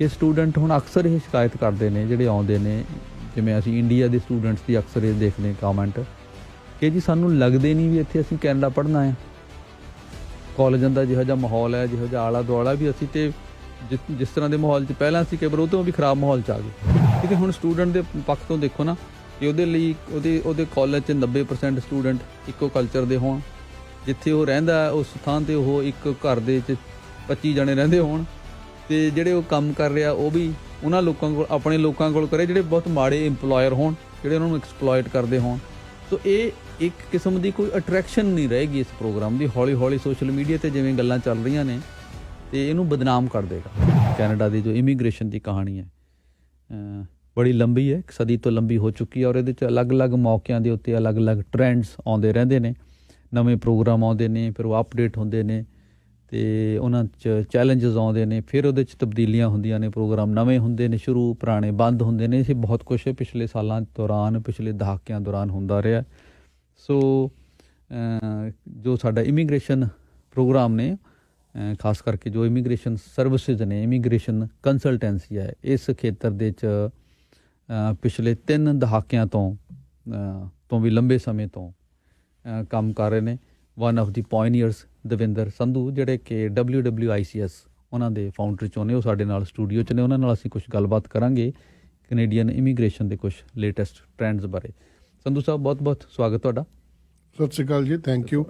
ਕਿ ਸਟੂਡੈਂਟ ਹੁਣ ਅਕਸਰ ਇਹ ਸ਼ਿਕਾਇਤ ਕਰਦੇ ਨੇ ਜਿਹੜੇ ਆਉਂਦੇ ਨੇ, ਜਿਵੇਂ ਅਸੀਂ ਇੰਡੀਆ ਦੇ ਸਟੂਡੈਂਟਸ ਦੀ ਅਕਸਰ ਇਹ ਦੇਖਦੇ ਕਾਮੈਂਟ ਕਿ ਜੀ ਸਾਨੂੰ ਲੱਗਦੇ ਨਹੀਂ ਵੀ ਇੱਥੇ ਅਸੀਂ ਕੈਨੇਡਾ ਪੜ੍ਹਨਾ ਹੈ। ਕਾਲਜਾਂ ਦਾ ਜਿਹੋ ਜਿਹਾ ਮਾਹੌਲ ਹੈ, ਜਿਹੋ ਜਿਹਾ ਆਲਾ ਦੁਆਲਾ ਵੀ, ਅਸੀਂ ਤੇ ਜਿਸ ਤਰ੍ਹਾਂ ਦੇ ਮਾਹੌਲ 'ਚ ਪਹਿਲਾਂ ਸੀ, ਕਈ ਵਾਰ ਉਹ ਤੋਂ ਵੀ ਖਰਾਬ ਮਾਹੌਲ 'ਚ ਆ ਗਏ। ਕਿਉਂਕਿ ਹੁਣ ਸਟੂਡੈਂਟ ਦੇ ਪੱਖ ਤੋਂ ਦੇਖੋ ਨਾ ਕਿ ਉਹਦੇ ਲਈ ਉਹਦੇ ਕਾਲਜ 'ਚ 90% ਸਟੂਡੈਂਟ ਇੱਕੋ ਕਲਚਰ ਦੇ ਹੋਣ, ਜਿੱਥੇ ਉਹ ਰਹਿੰਦਾ ਉਸ ਥਾਂ 'ਤੇ ਉਹ ਇੱਕ ਘਰ ਦੇ 'ਚ 25 ਜਣੇ ਰਹਿੰਦੇ ਹੋਣ, ਅਤੇ ਜਿਹੜੇ ਉਹ ਕੰਮ ਕਰ ਰਿਹਾ ਉਹ ਵੀ ਉਹਨਾਂ ਲੋਕਾਂ ਕੋਲ, ਆਪਣੇ ਲੋਕਾਂ ਕੋਲ ਕਰੇ ਜਿਹੜੇ ਬਹੁਤ ਮਾੜੇ ਇੰਪਲੋਇਰ ਹੋਣ, ਜਿਹੜੇ ਉਹਨਾਂ ਨੂੰ ਐਕਸਪਲੋਇਟ ਕਰਦੇ ਹੋਣ। ਸੋ ਇਹ ਇੱਕ ਕਿਸਮ ਦੀ ਕੋਈ ਅਟਰੈਕਸ਼ਨ ਨਹੀਂ ਰਹੇਗੀ ਇਸ ਪ੍ਰੋਗਰਾਮ ਦੀ। ਹੌਲੀ ਹੌਲੀ ਸੋਸ਼ਲ ਮੀਡੀਆ 'ਤੇ ਜਿਵੇਂ ਗੱਲਾਂ ਚੱਲ ਰਹੀਆਂ ਨੇ ਅਤੇ ਇਹਨੂੰ ਬਦਨਾਮ ਕਰ ਦੇਗਾ। ਕੈਨੇਡਾ ਦੀ ਜੋ ਇਮੀਗ੍ਰੇਸ਼ਨ ਦੀ ਕਹਾਣੀ ਹੈ ਬੜੀ ਲੰਬੀ ਹੈ, ਇੱਕ ਸਦੀ ਤੋਂ ਲੰਬੀ ਹੋ ਚੁੱਕੀ ਹੈ, ਔਰ ਇਹਦੇ 'ਚ ਅਲੱਗ-ਅਲੱਗ ਮੌਕਿਆਂ ਦੇ ਉੱਤੇ ਅਲੱਗ-ਅਲੱਗ ਟਰੈਂਡਸ ਆਉਂਦੇ ਰਹਿੰਦੇ ਨੇ, ਨਵੇਂ ਪ੍ਰੋਗਰਾਮ ਆਉਂਦੇ ਨੇ, ਫਿਰ ਉਹ ਅਪਡੇਟ ਹੁੰਦੇ ਨੇ ਅਤੇ ਉਹਨਾਂ 'ਚ ਚੈਲੰਜਸ ਆਉਂਦੇ ਨੇ, ਫਿਰ ਉਹਦੇ 'ਚ ਤਬਦੀਲੀਆਂ ਹੁੰਦੀਆਂ ਨੇ, ਪ੍ਰੋਗਰਾਮ ਨਵੇਂ ਹੁੰਦੇ ਨੇ ਸ਼ੁਰੂ, ਪੁਰਾਣੇ ਬੰਦ ਹੁੰਦੇ ਨੇ। ਇਹ ਬਹੁਤ ਕੁਛ ਪਿਛਲੇ ਸਾਲਾਂ ਦੌਰਾਨ, ਪਿਛਲੇ ਦਹਾਕਿਆਂ ਦੌਰਾਨ ਹੁੰਦਾ ਰਿਹਾ। ਸੋ ਜੋ ਸਾਡਾ ਇਮੀਗ੍ਰੇਸ਼ਨ ਪ੍ਰੋਗਰਾਮ ਨੇ, ਖਾਸ ਕਰਕੇ ਜੋ ਇਮੀਗ੍ਰੇਸ਼ਨ ਸਰਵਿਸਿਜ਼ ਨੇ, ਇਮੀਗ੍ਰੇਸ਼ਨ ਕੰਸਲਟੈਂਸੀ ਹੈ, ਇਸ ਖੇਤਰ ਦੇ 'ਚ ਪਿਛਲੇ 3 ਦਹਾਕਿਆਂ ਤੋਂ ਵੀ ਲੰਬੇ ਸਮੇਂ ਤੋਂ ਕੰਮ ਕਰ ਰਹੇ ਨੇ। One of the pioneers Davinder Sandhu, ਜਿਹੜੇ ਕਿ WWICS ਉਹਨਾਂ ਦੇ ਫਾਊਂਡਰ 'ਚੋਂ ਨੇ, ਉਹ ਸਾਡੇ ਨਾਲ ਸਟੂਡੀਓ 'ਚ ਨੇ। ਉਹਨਾਂ ਨਾਲ ਅਸੀਂ ਕੁਛ ਗੱਲਬਾਤ ਕਰਾਂਗੇ ਕੈਨੇਡੀਅਨ ਇਮੀਗ੍ਰੇਸ਼ਨ ਦੇ ਕੁਛ ਲੇਟੈਸਟ ਟਰੈਂਡਸ ਬਾਰੇ। ਸੰਧੂ ਸਾਹਿਬ, ਬਹੁਤ ਬਹੁਤ ਸਵਾਗਤ ਤੁਹਾਡਾ। ਸਤਿ ਸ਼੍ਰੀ ਅਕਾਲ ਜੀ, ਥੈਂਕ ਯੂ।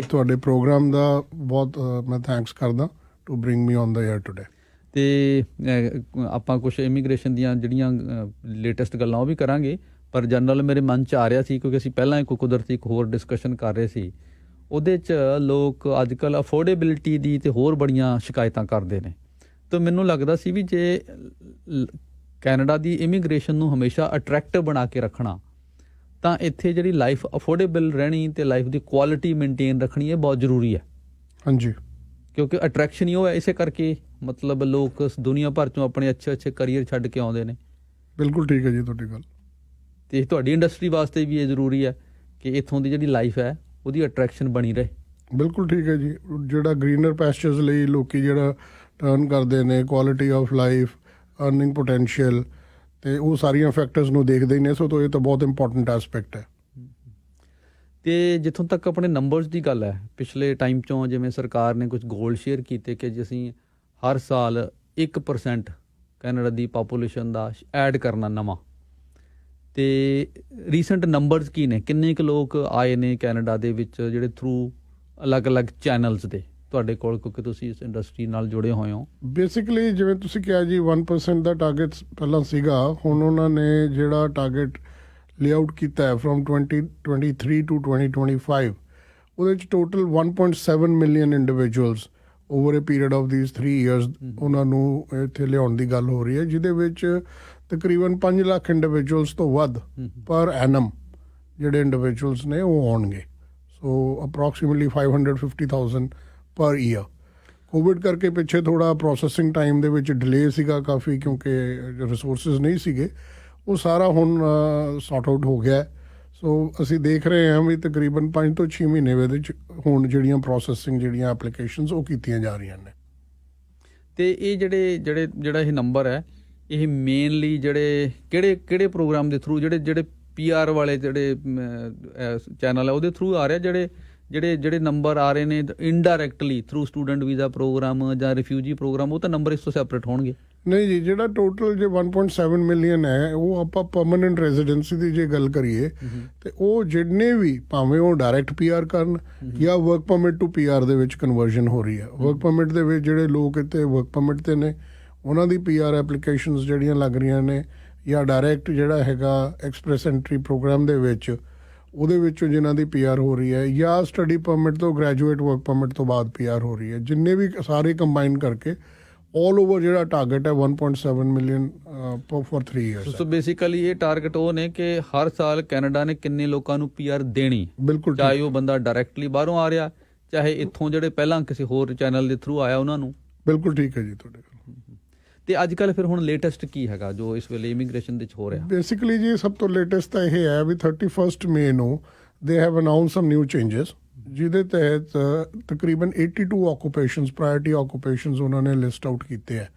ਤੁਹਾਡੇ ਪ੍ਰੋਗਰਾਮ ਦਾ ਬਹੁਤ ਮੈਂ ਥੈਂਕਸ ਕਰਦਾ to bring me on the air today. ਅਤੇ ਆਪਾਂ ਕੁਛ ਇਮੀਗ੍ਰੇਸ਼ਨ ਦੀਆਂ ਜਿਹੜੀਆਂ ਲੇਟੈਸਟ ਗੱਲਾਂ ਉਹ ਵੀ ਕਰਾਂਗੇ, ਪਰ ਜਨਰਲ ਮੇਰੇ ਮਨ 'ਚ ਆ ਰਿਹਾ ਸੀ ਕਿਉਂਕਿ ਅਸੀਂ ਪਹਿਲਾਂ ਇੱਕ ਕੁਦਰਤੀ ਇੱਕ ਹੋਰ ਡਿਸਕਸ਼ਨ ਕਰ ਰਹੇ ਸੀ, ਉਹਦੇ 'ਚ ਲੋਕ ਅੱਜ ਕੱਲ੍ਹ ਅਫੋਰਡੇਬਿਲਿਟੀ ਦੀ ਅਤੇ ਹੋਰ ਬੜੀਆਂ ਸ਼ਿਕਾਇਤਾਂ ਕਰਦੇ ਨੇ। ਤਾਂ ਮੈਨੂੰ ਲੱਗਦਾ ਸੀ ਵੀ ਜੇ ਕੈਨੇਡਾ ਦੀ ਇਮੀਗ੍ਰੇਸ਼ਨ ਨੂੰ ਹਮੇਸ਼ਾ ਅਟਰੈਕਟਿਵ ਬਣਾ ਕੇ ਰੱਖਣਾ, ਤਾਂ ਇੱਥੇ ਜਿਹੜੀ ਲਾਈਫ ਅਫੋਰਡੇਬਲ ਰਹਿਣੀ ਅਤੇ ਲਾਈਫ ਦੀ ਕੁਆਲਿਟੀ ਮੇਨਟੇਨ ਰੱਖਣੀ ਇਹ ਬਹੁਤ ਜ਼ਰੂਰੀ ਹੈ। ਹਾਂਜੀ, ਕਿਉਂਕਿ ਅਟਰੈਕਸ਼ਨ ਹੀ ਉਹ ਹੈ, ਇਸੇ ਕਰਕੇ ਮਤਲਬ ਲੋਕ ਦੁਨੀਆ ਭਰ 'ਚੋਂ ਆਪਣੇ ਅੱਛੇ ਕਰੀਅਰ ਛੱਡ ਕੇ ਆਉਂਦੇ ਨੇ। ਬਿਲਕੁਲ ਠੀਕ ਹੈ ਜੀ ਤੁਹਾਡੀ ਗੱਲ। ਅਤੇ ਤੁਹਾਡੀ ਇੰਡਸਟਰੀ ਵਾਸਤੇ ਵੀ ਇਹ ਜ਼ਰੂਰੀ ਹੈ ਕਿ ਇੱਥੋਂ ਦੀ ਜਿਹੜੀ ਲਾਈਫ ਹੈ ਉਹਦੀ ਅਟਰੈਕਸ਼ਨ ਬਣੀ ਰਹੇ। ਬਿਲਕੁਲ ਠੀਕ ਹੈ ਜੀ। ਜਿਹੜਾ ਗ੍ਰੀਨਰ ਪੈਸਚਰਸ ਲਈ ਲੋਕ ਜਿਹੜਾ ਟਰਨ ਕਰਦੇ ਨੇ, quality of life, earning potential, ਅਤੇ ਉਹ ਸਾਰੀਆਂ ਫੈਕਟਰਸ ਨੂੰ ਦੇਖਦੇ ਹੀ ਨੇ। ਸੋ ਇਹ ਤਾਂ ਬਹੁਤ ਇੰਪੋਰਟੈਂਟ ਐਸਪੈਕਟ ਹੈ। ਅਤੇ ਜਿੱਥੋਂ ਤੱਕ ਆਪਣੇ ਨੰਬਰਸ ਦੀ ਗੱਲ ਹੈ, ਪਿਛਲੇ ਟਾਈਮ 'ਚੋਂ ਜਿਵੇਂ ਸਰਕਾਰ ਨੇ ਕੁਝ ਗੋਲ ਸ਼ੇਅਰ ਕੀਤੇ ਕਿ ਜੇ ਅਸੀਂ ਹਰ ਸਾਲ 1% ਕੈਨੇਡਾ ਦੀ ਪਾਪੂਲੇਸ਼ਨ ਦਾ ਐਡ ਕਰਨਾ ਨਵਾਂ, ਅਤੇ ਰੀਸੈਂਟ ਨੰਬਰਸ ਕੀ ਨੇ, ਕਿੰਨੇ ਕੁ ਲੋਕ ਆਏ ਨੇ ਕੈਨੇਡਾ ਦੇ ਵਿੱਚ ਜਿਹੜੇ ਥਰੂ ਅਲੱਗ-ਅਲੱਗ ਚੈਨਲਸ ਦੇ ਤੁਹਾਡੇ ਕੋਲ, ਕਿਉਂਕਿ ਤੁਸੀਂ ਇਸ ਇੰਡਸਟਰੀ ਨਾਲ ਜੁੜੇ ਹੋਏ ਹੋ। ਬੇਸਿਕਲੀ ਜਿਵੇਂ ਤੁਸੀਂ ਕਿਹਾ ਜੀ 1% ਦਾ ਟਾਰਗੇਟ ਪਹਿਲਾਂ ਸੀਗਾ, ਹੁਣ ਉਹਨਾਂ ਨੇ ਜਿਹੜਾ ਟਾਰਗੇਟ ਲੇਆਊਟ ਕੀਤਾ ਹੈ ਫਰੋਮ 2023 to 2025, ਉਹਦੇ 'ਚ total 1.7 million individuals over A period of these 3 years ਉਹਨਾਂ ਨੂੰ ਇੱਥੇ ਲਿਆਉਣ ਦੀ ਗੱਲ ਹੋ ਰਹੀ ਹੈ, ਜਿਹਦੇ ਵਿੱਚ ਤਕਰੀਬਨ 5 ਲੱਖ ਇੰਡੀਵਿਜੂਅਲਸ ਤੋਂ ਵੱਧ ਪਰ ਐਨਮ ਜਿਹੜੇ ਇੰਡੀਵਿਜੂਅਲਸ ਨੇ ਉਹ ਆਉਣਗੇ। ਸੋ ਅਪਰੋਕਸੀਮੇਟਲੀ 550,000 ਪਰ ਈਅਰ। ਕੋਵਿਡ ਕਰਕੇ ਪਿੱਛੇ ਥੋੜ੍ਹਾ ਪ੍ਰੋਸੈਸਿੰਗ ਟਾਈਮ ਦੇ ਵਿੱਚ ਡਿਲੇ ਸੀਗਾ ਕਾਫੀ, ਕਿਉਂਕਿ ਰਿਸੋਰਸਿਸ ਨਹੀਂ ਸੀਗੇ। ਉਹ ਸਾਰਾ ਹੁਣ ਸੌਟ ਆਊਟ ਹੋ ਗਿਆ। ਸੋ ਅਸੀਂ ਦੇਖ ਰਹੇ ਹਾਂ ਵੀ ਤਕਰੀਬਨ 5 ਤੋਂ 6 ਮਹੀਨੇ ਦੇ ਵਿੱਚ ਹੁਣ ਜਿਹੜੀਆਂ ਪ੍ਰੋਸੈਸਿੰਗ ਜਿਹੜੀਆਂ ਐਪਲੀਕੇਸ਼ਨਸ ਉਹ ਕੀਤੀਆਂ ਜਾ ਰਹੀਆਂ ਨੇ। ਅਤੇ ਇਹ ਜਿਹੜਾ ਇਹ ਨੰਬਰ ਹੈ, ਇਹ ਮੇਨਲੀ ਕਿਹੜੇ ਪ੍ਰੋਗਰਾਮ ਦੇ ਥਰੂ, ਜਿਹੜੇ PR ਵਾਲੇ ਜਿਹੜੇ ਚੈਨਲ ਹੈ ਉਹਦੇ ਥਰੂ ਆ ਰਿਹਾ, ਜਿਹੜੇ ਨੰਬਰ ਆ ਰਹੇ ਨੇ indirectly through student visa programme ਜਾਂ ਰਿਫਿਊਜੀ ਪ੍ਰੋਗਰਾਮ, ਉਹ ਤਾਂ ਨੰਬਰ ਇਸ ਤੋਂ ਸੈਪਰੇਟ ਹੋਣਗੇ? ਨਹੀਂ ਜੀ, ਜਿਹੜਾ ਟੋਟਲ ਜੇ 1.7 ਮਿਲੀਅਨ ਹੈ ਉਹ ਆਪਾਂ ਪਰਮਾਨੈਂਟ ਰੈਜ਼ੀਡੈਂਸੀ ਦੀ ਜੇ ਗੱਲ ਕਰੀਏ ਤੇ ਉਹ ਜਿੰਨੇ ਵੀ, ਭਾਵੇਂ ਉਹ ਡਾਇਰੈਕਟ PR ਕਰਨ ਜਾਂ ਵਰਕ ਪਰਮਿਟ ਟੂ PR ਦੇ ਵਿੱਚ ਕਨਵਰਜਨ ਹੋ ਰਹੀ ਹੈ। ਵਰਕ ਪਰਮਿਟ ਦੇ ਵਿੱਚ ਜਿਹੜੇ ਲੋਕ ਇੱਥੇ ਵਰਕ ਪਰਮਿਟ 'ਤੇ ਨੇ ਉਹਨਾਂ ਦੀ PR ਐਪਲੀਕੇਸ਼ਨਸ ਜਿਹੜੀਆਂ ਲੱਗ ਰਹੀਆਂ ਨੇ, ਜਾਂ ਡਾਇਰੈਕਟ ਜਿਹੜਾ ਹੈਗਾ ਐਕਸਪ੍ਰੈਸ ਐਂਟਰੀ ਪ੍ਰੋਗਰਾਮ ਦੇ ਵਿੱਚ ਉਹਦੇ ਵਿੱਚੋਂ ਜਿਨ੍ਹਾਂ ਦੀ PR ਹੋ ਰਹੀ ਹੈ, ਜਾਂ ਸਟੱਡੀ ਪਰਮਿਟ ਤੋਂ ਗ੍ਰੈਜੂਏਟ ਵਰਕ ਪਰਮਿਟ ਤੋਂ ਬਾਅਦ PR ਹੋ ਰਹੀ ਹੈ, ਜਿੰਨੇ ਵੀ ਸਾਰੇ ਕੰਬਾਈਨ ਕਰਕੇ ਆਲ ਓਵਰ ਜਿਹੜਾ ਟਾਰਗੇਟ ਹੈ 1.7 million for 3 years। So basically ਇਹ ਟਾਰਗੇਟ ਉਹ ਨੇ ਕਿ ਹਰ ਸਾਲ ਕੈਨੇਡਾ ਨੇ ਕਿੰਨੇ ਲੋਕਾਂ ਨੂੰ PR ਦੇਣੀ। ਬਿਲਕੁਲ, ਚਾਹੇ ਉਹ ਬੰਦਾ ਡਾਇਰੈਕਟਲੀ ਬਾਹਰੋਂ ਆ ਰਿਹਾ, ਚਾਹੇ ਇੱਥੋਂ ਜਿਹੜੇ ਪਹਿਲਾਂ ਕਿਸੇ ਹੋਰ ਚੈਨਲ ਦੇ ਥਰੂ ਆਇਆ ਉਹਨਾਂ ਨੂੰ। ਬਿਲਕੁਲ ਠੀਕ ਹੈ ਜੀ ਤੁਹਾਡੇ। ਅਤੇ ਅੱਜ ਕੱਲ੍ਹ ਫਿਰ ਹੁਣ ਲੇਟੈਸਟ ਕੀ ਹੈਗਾ ਜੋ ਇਸ ਵੇਲੇ ਇਮੀਗ੍ਰੇਸ਼ਨ ਦੇ 'ਚ ਹੋ ਰਿਹਾ? ਬੇਸਿਕਲੀ ਜੀ ਸਭ ਤੋਂ ਲੇਟੈਸਟ ਤਾਂ ਇਹ ਹੈ ਵੀ 31 ਮਈ ਨੂੰ ਦੇ have announce some new changes, ਜਿਹਦੇ ਤਹਿਤ ਤਕਰੀਬਨ 82 ਆਕੂਪੇਸ਼ਨਸ, ਪ੍ਰਾਇਰਟੀ ਆਕੂਪੇਸ਼ਨਸ ਉਹਨਾਂ ਨੇ ਲਿਸਟ ਆਊਟ ਕੀਤੇ ਹੈ।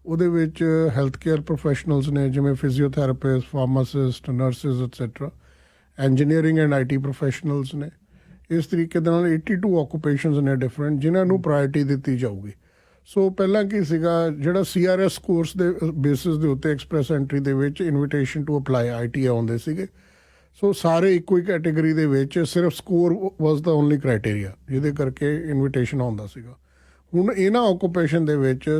ਉਹਦੇ ਵਿੱਚ ਹੈਲਥ ਕੇਅਰ ਪ੍ਰੋਫੈਸ਼ਨਲਸ ਨੇ, ਜਿਵੇਂ physiotherapist, pharmacist, nurses et cetera, engineering and IT professionals ਨੇ। ਇਸ ਤਰੀਕੇ ਦੇ ਨਾਲ 82 ਆਕੂਪੇਸ਼ਨਸ ਨੇ ਡਿਫਰੈਂਟ, ਜਿਨ੍ਹਾਂ ਨੂੰ ਪ੍ਰਾਇਰਟੀ ਦਿੱਤੀ ਜਾਊਗੀ। ਸੋ ਪਹਿਲਾਂ ਕੀ ਸੀਗਾ, ਜਿਹੜਾ CRS ਕੋਰਸ ਦੇ ਬੇਸਿਸ ਦੇ ਉੱਤੇ ਐਕਸਪ੍ਰੈਸ ਐਂਟਰੀ ਦੇ ਵਿੱਚ ਇਨਵੀਟੇਸ਼ਨ ਟੂ ਅਪਲਾਈ ITI ਆਉਂਦੇ ਸੀਗੇ। ਸੋ ਸਾਰੇ ਇੱਕੋ ਹੀ ਕੈਟੇਗਰੀ ਦੇ ਵਿੱਚ, ਸਿਰਫ ਸਕੋਰ ਵਾਸ ਦਾ ਓਨਲੀ ਕ੍ਰਾਈਟੇਰੀਆ, ਜਿਹਦੇ ਕਰਕੇ ਇਨਵੀਟੇਸ਼ਨ ਆਉਂਦਾ ਸੀਗਾ। ਹੁਣ ਇਹਨਾਂ ਆਕੂਪੇਸ਼ਨ ਦੇ ਵਿੱਚ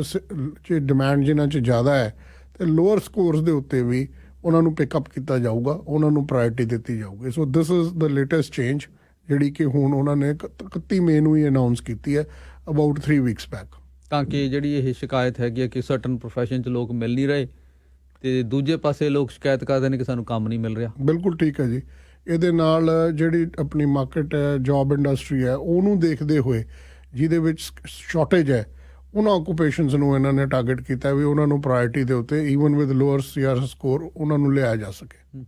ਡਿਮਾਂਡ ਜਿਨ੍ਹਾਂ 'ਚ ਜ਼ਿਆਦਾ ਹੈ, ਅਤੇ ਲੋਅਰ ਸਕੋਰਸ ਦੇ ਉੱਤੇ ਵੀ ਉਹਨਾਂ ਨੂੰ ਪਿਕਅਪ ਕੀਤਾ ਜਾਊਗਾ, ਉਹਨਾਂ ਨੂੰ ਪ੍ਰਾਇਰਟੀ ਦਿੱਤੀ ਜਾਊਗੀ। So this is the latest change, ਜਿਹੜੀ ਕਿ ਹੁਣ ਉਹਨਾਂ ਨੇ 31 ਮਈ ਨੂੰ ਹੀ ਅਨਾਊਂਸ ਕੀਤੀ ਹੈ, ਅਬਾਊਟ 3 ਵੀਕਸ ਬੈਕ। ਤਾਂ ਕਿ ਜਿਹੜੀ ਇਹ ਸ਼ਿਕਾਇਤ ਹੈਗੀ ਹੈ ਕਿ ਸਰਟਨ ਪ੍ਰੋਫੈਸ਼ਨ 'ਚ ਲੋਕ ਮਿਲ ਨਹੀਂ ਰਹੇ, ਅਤੇ ਦੂਜੇ ਪਾਸੇ ਲੋਕ ਸ਼ਿਕਾਇਤ ਕਰਦੇ ਨੇ ਕਿ ਸਾਨੂੰ ਕੰਮ ਨਹੀਂ ਮਿਲ ਰਿਹਾ। ਬਿਲਕੁਲ ਠੀਕ ਹੈ ਜੀ। ਇਹਦੇ ਨਾਲ ਜਿਹੜੀ ਆਪਣੀ ਮਾਰਕੀਟ ਹੈ, ਜੌਬ ਇੰਡਸਟਰੀ ਹੈ, ਉਹਨੂੰ ਦੇਖਦੇ ਹੋਏ, ਜਿਹਦੇ ਵਿੱਚ ਸ਼ਾਰਟੇਜ ਹੈ, ਉਹਨਾਂ ਆਕੂਪੇਸ਼ਨਸ ਨੂੰ ਇਹਨਾਂ ਨੇ ਟਾਰਗੇਟ ਕੀਤਾ ਵੀ ਉਹਨਾਂ ਨੂੰ ਪ੍ਰਾਇਰਟੀ ਦੇ ਉੱਤੇ, even with lower CRS score, ਉਹਨਾਂ ਨੂੰ ਲਿਆਇਆ ਜਾ ਸਕੇ।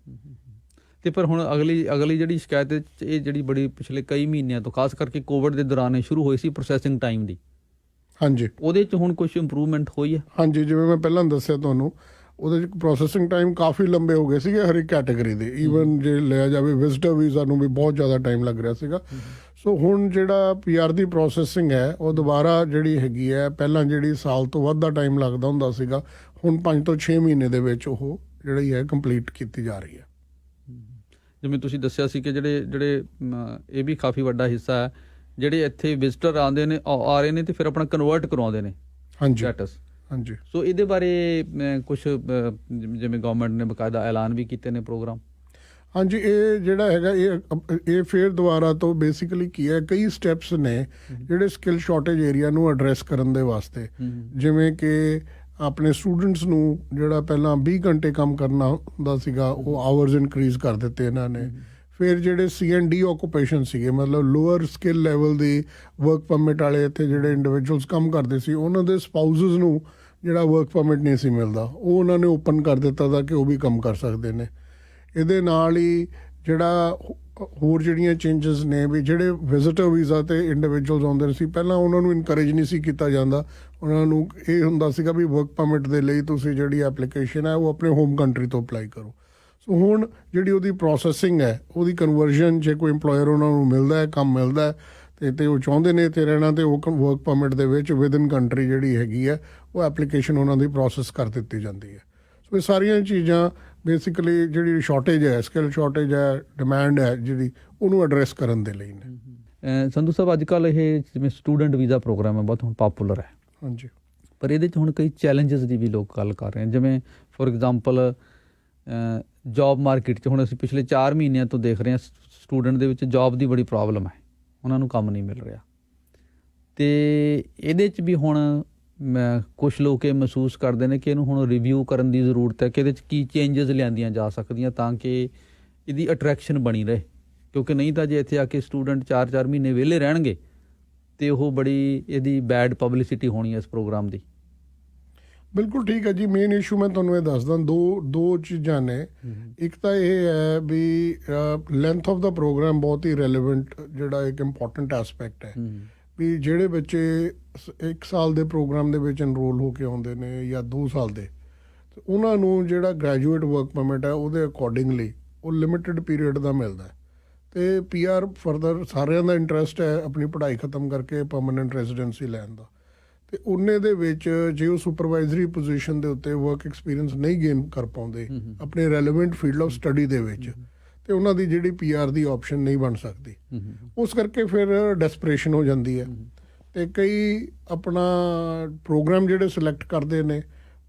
ਅਤੇ ਪਰ ਹੁਣ ਅਗਲੀ ਜਿਹੜੀ ਸ਼ਿਕਾਇਤ ਇਹ ਜਿਹੜੀ ਬੜੀ ਪਿਛਲੇ ਕਈ ਮਹੀਨਿਆਂ ਤੋਂ, ਖਾਸ ਕਰਕੇ ਕੋਵਿਡ ਦੇ ਦੌਰਾਨ ਇਹ ਸ਼ੁਰੂ ਹੋਈ ਸੀ, ਪ੍ਰੋਸੈਸਿੰਗ ਟਾਈਮ ਦੀ। ਹਾਂਜੀ, ਉਹਦੇ 'ਚ ਹੁਣ ਕੁਝ ਇੰਪਰੂਵਮੈਂਟ ਹੋਈ ਹੈ? ਹਾਂਜੀ, ਜਿਵੇਂ ਮੈਂ ਪਹਿਲਾਂ ਦੱਸਿਆ ਤੁਹਾਨੂੰ, ਉਹਦੇ 'ਚ ਪ੍ਰੋਸੈਸਿੰਗ ਟਾਈਮ ਕਾਫੀ ਲੰਬੇ ਹੋ ਗਏ ਸੀਗੇ ਹਰ ਇੱਕ ਕੈਟੇਗਰੀ ਦੇ। ਈਵਨ ਜੇ ਲਿਆ ਜਾਵੇ ਵਿਜ਼ਟਰ ਵੀਜ਼ਾ ਨੂੰ ਵੀ ਬਹੁਤ ਜ਼ਿਆਦਾ ਟਾਈਮ ਲੱਗ ਰਿਹਾ ਸੀਗਾ। ਸੋ ਹੁਣ ਜਿਹੜਾ PR ਦੀ ਪ੍ਰੋਸੈਸਿੰਗ ਹੈ, ਉਹ ਦੁਬਾਰਾ ਜਿਹੜੀ ਹੈਗੀ ਹੈ, ਪਹਿਲਾਂ ਜਿਹੜੀ ਸਾਲ ਤੋਂ ਵੱਧ ਦਾ ਟਾਈਮ ਲੱਗਦਾ ਹੁੰਦਾ ਸੀਗਾ, ਹੁਣ 5 ਤੋਂ 6 ਮਹੀਨੇ ਦੇ ਵਿੱਚ ਉਹ ਜਿਹੜੀ ਹੈ ਕੰਪਲੀਟ ਕੀਤੀ ਜਾ ਰਹੀ ਹੈ। ਜਿਵੇਂ ਤੁਸੀਂ ਦੱਸਿਆ ਸੀ ਕਿ ਜਿਹੜੇ ਇਹ ਵੀ ਕਾਫੀ ਵੱਡਾ ਹਿੱਸਾ ਹੈ, ਜਿਹੜੇ ਇੱਥੇ ਵਿਜ਼ਟਰ ਆਉਂਦੇ ਨੇ, ਆ ਰਹੇ ਨੇ, ਅਤੇ ਫਿਰ ਆਪਣਾ ਕਨਵਰਟ ਕਰਵਾਉਂਦੇ ਨੇ ਸਟੇਟਸ। ਹਾਂਜੀ, ਸੋ ਇਹਦੇ ਬਾਰੇ ਕੁਛ ਜਿਵੇਂ ਗਵਰਨਮੈਂਟ ਨੇ ਬਕਾਇਦਾ ਐਲਾਨ ਵੀ ਕੀਤੇ ਨੇ ਪ੍ਰੋਗਰਾਮ। ਹਾਂਜੀ, ਇਹ ਜਿਹੜਾ ਹੈਗਾ, ਇਹ ਫਿਰ ਦੁਬਾਰਾ ਤੋਂ ਬੇਸਿਕਲੀ ਕੀ ਹੈ, ਕਈ ਸਟੈਪਸ ਨੇ ਜਿਹੜੇ ਸਕਿੱਲ ਸ਼ਾਰਟੇਜ ਏਰੀਆ ਨੂੰ ਐਡਰੈਸ ਕਰਨ ਦੇ ਵਾਸਤੇ। ਜਿਵੇਂ ਕਿ ਆਪਣੇ ਸਟੂਡੈਂਟਸ ਨੂੰ ਜਿਹੜਾ ਪਹਿਲਾਂ 20 ਘੰਟੇ ਕੰਮ ਕਰਨਾ ਹੁੰਦਾ ਸੀਗਾ, ਉਹ ਆਵਰਸ ਇਨਕਰੀਜ਼ ਕਰ ਦਿੱਤੇ ਇਹਨਾਂ ਨੇ। ਫਿਰ ਜਿਹੜੇ C&D ਆਕੂਪੇਸ਼ਨ ਸੀਗੇ, ਮਤਲਬ ਲੋਅਰ ਸਕਿੱਲ ਲੈਵਲ ਦੀ ਵਰਕ ਪਰਮਿਟ ਵਾਲੇ ਇੱਥੇ ਜਿਹੜੇ ਇੰਡੀਵਿਜੂਅਲਸ ਕੰਮ ਕਰਦੇ ਸੀ, ਉਹਨਾਂ ਦੇ ਸਪਾਊਜ਼ਸ ਨੂੰ ਜਿਹੜਾ ਵਰਕ ਪਰਮਿਟ ਨਹੀਂ ਸੀ ਮਿਲਦਾ, ਉਹ ਉਹਨਾਂ ਨੇ ਓਪਨ ਕਰ ਦਿੱਤਾ ਤਾਂ ਕਿ ਉਹ ਵੀ ਕੰਮ ਕਰ ਸਕਦੇ ਨੇ। ਇਹਦੇ ਨਾਲ ਹੀ ਜਿਹੜਾ ਹੋਰ ਜਿਹੜੀਆਂ ਚੇਂਜਸ ਨੇ, ਵੀ ਜਿਹੜੇ ਵਿਜ਼ਿਟਰ ਵੀਜ਼ਾ 'ਤੇ ਇੰਡੀਵਿਜੂਅਲਸ ਆਉਂਦੇ ਸੀ, ਪਹਿਲਾਂ ਉਹਨਾਂ ਨੂੰ ਇਨਕਰੇਜ ਨਹੀਂ ਸੀ ਕੀਤਾ ਜਾਂਦਾ। ਉਹਨਾਂ ਨੂੰ ਇਹ ਹੁੰਦਾ ਸੀਗਾ ਵੀ ਵਰਕ ਪਰਮਿਟ ਦੇ ਲਈ ਤੁਸੀਂ ਜਿਹੜੀ ਐਪਲੀਕੇਸ਼ਨ ਹੈ, ਉਹ ਆਪਣੇ ਹੋਮ ਕੰਟਰੀ ਤੋਂ ਅਪਲਾਈ ਕਰੋ। ਸੋ ਹੁਣ ਜਿਹੜੀ ਉਹਦੀ ਪ੍ਰੋਸੈਸਿੰਗ ਹੈ, ਉਹਦੀ ਕਨਵਰਜਨ, ਜੇ ਕੋਈ ਇੰਪਲੋਇਰ ਉਹਨਾਂ ਨੂੰ ਮਿਲਦਾ ਹੈ, ਕੰਮ ਮਿਲਦਾ ਹੈ, ਅਤੇ ਉਹ ਚਾਹੁੰਦੇ ਨੇ ਇੱਥੇ ਰਹਿਣਾ, ਅਤੇ ਉਹ ਵਰਕ ਪਰਮਿਟ ਦੇ ਵਿੱਚ ਵਿਦਇਨ ਕੰਟਰੀ ਜਿਹੜੀ ਹੈਗੀ ਹੈ, ਉਹ ਐਪਲੀਕੇਸ਼ਨ ਉਹਨਾਂ ਦੀ ਪ੍ਰੋਸੈਸ ਕਰ ਦਿੱਤੀ ਜਾਂਦੀ ਹੈ। ਸੋ ਇਹ ਸਾਰੀਆਂ ਚੀਜ਼ਾਂ ਬੇਸਿਕਲੀ ਜਿਹੜੀ ਸ਼ਾਰਟੇਜ ਹੈ, ਸਕਿੱਲ ਸ਼ਾਰਟੇਜ ਹੈ, ਡਿਮਾਂਡ ਹੈ ਜਿਹੜੀ, ਉਹਨੂੰ ਐਡਰੈਸ ਕਰਨ ਦੇ ਲਈ ਨੇ। ਸੰਧੂ ਸਾਹਿਬ, ਅੱਜ ਕੱਲ੍ਹ ਇਹ ਜਿਵੇਂ ਸਟੂਡੈਂਟ ਵੀਜ਼ਾ ਪ੍ਰੋਗਰਾਮ ਹੈ, ਬਹੁਤ ਹੁਣ ਪਾਪੂਲਰ ਹੈ। ਹਾਂਜੀ, ਪਰ ਇਹਦੇ 'ਚ ਹੁਣ ਕਈ ਚੈਲੰਜਸ ਦੀ ਵੀ ਲੋਕ ਗੱਲ ਕਰ ਰਹੇ ਹਨ। ਜਿਵੇਂ ਫੋਰ ਐਗਜ਼ਾਮਪਲ ਜੌਬ ਮਾਰਕੀਟ 'ਚ ਹੁਣ ਅਸੀਂ ਪਿਛਲੇ 4 ਮਹੀਨਿਆਂ ਤੋਂ ਦੇਖ ਰਹੇ ਹਾਂ, ਸਟੂਡੈਂਟ ਦੇ ਵਿੱਚ ਜੌਬ ਦੀ ਬੜੀ ਪ੍ਰੋਬਲਮ ਹੈ, ਉਹਨਾਂ ਨੂੰ ਕੰਮ ਨਹੀਂ ਮਿਲ ਰਿਹਾ। ਅਤੇ ਇਹਦੇ 'ਚ ਵੀ ਹੁਣ ਕੁਛ ਲੋਕ ਇਹ ਮਹਿਸੂਸ ਕਰਦੇ ਨੇ ਕਿ ਇਹਨੂੰ ਹੁਣ ਰਿਵਿਊ ਕਰਨ ਦੀ ਜ਼ਰੂਰਤ ਹੈ, ਕਿ ਇਹਦੇ 'ਚ ਕੀ ਚੇਂਜਸ ਲਿਆਂਦੀਆਂ ਜਾ ਸਕਦੀਆਂ ਤਾਂ ਕਿ ਇਹਦੀ ਅਟਰੈਕਸ਼ਨ ਬਣੀ ਰਹੇ। ਕਿਉਂਕਿ ਨਹੀਂ ਤਾਂ ਜੇ ਇੱਥੇ ਆ ਕੇ ਸਟੂਡੈਂਟ 4-4 ਮਹੀਨੇ ਵਿਹਲੇ ਰਹਿਣਗੇ, ਅਤੇ ਉਹ ਬੜੀ ਇਹਦੀ ਬੈਡ ਪਬਲਿਸਿਟੀ ਹੋਣੀ ਹੈ ਇਸ ਪ੍ਰੋਗਰਾਮ ਦੀ। ਬਿਲਕੁਲ ਠੀਕ ਹੈ ਜੀ। ਮੇਨ ਇਸ਼ੂ ਮੈਂ ਤੁਹਾਨੂੰ ਇਹ ਦੱਸਦਾ, ਦੋ ਚੀਜ਼ਾਂ ਨੇ। ਇੱਕ ਤਾਂ ਇਹ ਹੈ ਵੀ ਲੈਂਥ ਆਫ ਦਾ ਪ੍ਰੋਗਰਾਮ ਬਹੁਤ ਹੀ ਰੈਲੇਵੈਂਟ, ਜਿਹੜਾ ਇੱਕ ਇੰਪੋਰਟੈਂਟ ਐਸਪੈਕਟ ਹੈ, ਵੀ ਜਿਹੜੇ ਬੱਚੇ 1 ਸਾਲ ਦੇ ਪ੍ਰੋਗਰਾਮ ਦੇ ਵਿੱਚ ਐਨਰੋਲ ਹੋ ਕੇ ਆਉਂਦੇ ਨੇ ਜਾਂ 2 ਸਾਲ ਦੇ, ਤੇ ਉਹਨਾਂ ਨੂੰ ਜਿਹੜਾ ਗ੍ਰੈਜੂਏਟ ਵਰਕ ਪਰਮਿਟ ਹੈ, ਉਹਦੇ ਅਕੋਰਡਿੰਗਲੀ ਉਹ ਲਿਮਿਟਿਡ ਪੀਰੀਅਡ ਦਾ ਮਿਲਦਾ ਹੈ। ਅਤੇ PR ਫਰਦਰ ਸਾਰਿਆਂ ਦਾ ਇੰਟਰਸਟ ਹੈ ਆਪਣੀ ਪੜ੍ਹਾਈ ਖਤਮ ਕਰਕੇ ਪਰਮਾਨੈਂਟ ਰੈਜ਼ੀਡੈਂਸੀ ਲੈਣ ਦਾ। ਅਤੇ ਉਹਨੇ ਦੇ ਵਿੱਚ ਜੇ ਉਹ ਸੁਪਰਵਾਈਜ਼ਰੀ ਪੋਜੀਸ਼ਨ ਦੇ ਉੱਤੇ ਵਰਕ ਐਕਸਪੀਰੀਅੰਸ ਨਹੀਂ ਗੇਨ ਕਰ ਪਾਉਂਦੇ ਆਪਣੇ ਰੈਲੇਵੈਂਟ ਫੀਲਡ ਆਫ ਸਟੱਡੀ ਦੇ ਵਿੱਚ, ਅਤੇ ਉਹਨਾਂ ਦੀ ਜਿਹੜੀ PR ਦੀ ਆਪਸ਼ਨ ਨਹੀਂ ਬਣ ਸਕਦੀ। ਉਸ ਕਰਕੇ ਫਿਰ ਡੈਸਪਰੇਸ਼ਨ ਹੋ ਜਾਂਦੀ ਹੈ, ਅਤੇ ਕਈ ਆਪਣਾ ਪ੍ਰੋਗਰਾਮ ਜਿਹੜੇ ਸਿਲੈਕਟ ਕਰਦੇ ਨੇ,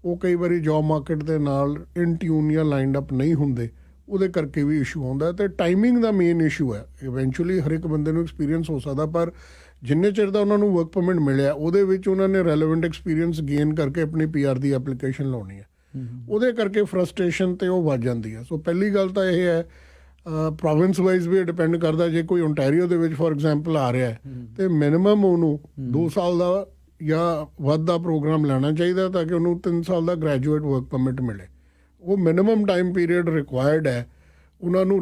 ਉਹ ਕਈ ਵਾਰੀ ਜੌਬ ਮਾਰਕੀਟ ਦੇ ਨਾਲ ਇਨ ਟਿਊਨ ਜਾਂ ਲਾਈਨਡ ਅਪ ਨਹੀਂ ਹੁੰਦੇ, ਉਹਦੇ ਕਰਕੇ ਵੀ ਇਸ਼ੂ ਆਉਂਦਾ। ਅਤੇ ਟਾਈਮਿੰਗ ਦਾ ਮੇਨ ਇਸ਼ੂ ਹੈ। ਇਵੈਂਚੁਅਲੀ ਹਰ ਇੱਕ ਬੰਦੇ ਨੂੰ ਐਕਸਪੀਰੀਅੰਸ ਹੋ ਸਕਦਾ, ਪਰ ਜਿੰਨੇ ਚਿਰ ਦਾ ਉਹਨਾਂ ਨੂੰ ਵਰਕ ਪਰਮਿਟ ਮਿਲਿਆ, ਉਹਦੇ ਵਿੱਚ ਉਹਨਾਂ ਨੇ ਰੈਲੇਵੈਂਟ ਐਕਸਪੀਰੀਅੰਸ ਗੇਨ ਕਰਕੇ ਆਪਣੀ PR ਦੀ ਐਪਲੀਕੇਸ਼ਨ ਲਾਉਣੀ ਹੈ। ਉਹਦੇ ਕਰਕੇ ਫਰਸਟ੍ਰੇਸ਼ਨ ਤੇ ਉਹ ਵੱਧ ਜਾਂਦੀ ਹੈ। ਸੋ ਪਹਿਲੀ ਗੱਲ ਤਾਂ ਇਹ ਹੈ, ਪ੍ਰੋਵਿੰਸ ਵਾਈਜ਼ ਵੀ ਡਿਪੈਂਡ ਕਰਦਾ। ਜੇ ਕੋਈ ਓਨਟਾਰੀਓ ਦੇ ਵਿੱਚ ਫੋਰ ਐਗਜ਼ਾਮਪਲ ਆ ਰਿਹਾ ਤੇ ਮਿਨੀਮਮ ਉਹਨੂੰ 2 ਸਾਲ ਦਾ ਜਾਂ ਵੱਧ ਦਾ ਪ੍ਰੋਗਰਾਮ ਲੈਣਾ ਚਾਹੀਦਾ ਤਾਂ ਕਿ ਉਹਨੂੰ 3 ਸਾਲ ਦਾ ਗ੍ਰੈਜੂਏਟ ਵਰਕ ਪਰਮਿਟ ਮਿਲੇ। ਉਹ ਮਿਨੀਮਮ ਟਾਈਮ ਪੀਰੀਅਡ ਰਿਕੁਆਇਰਡ ਹੈ ਉਹਨਾਂ ਨੂੰ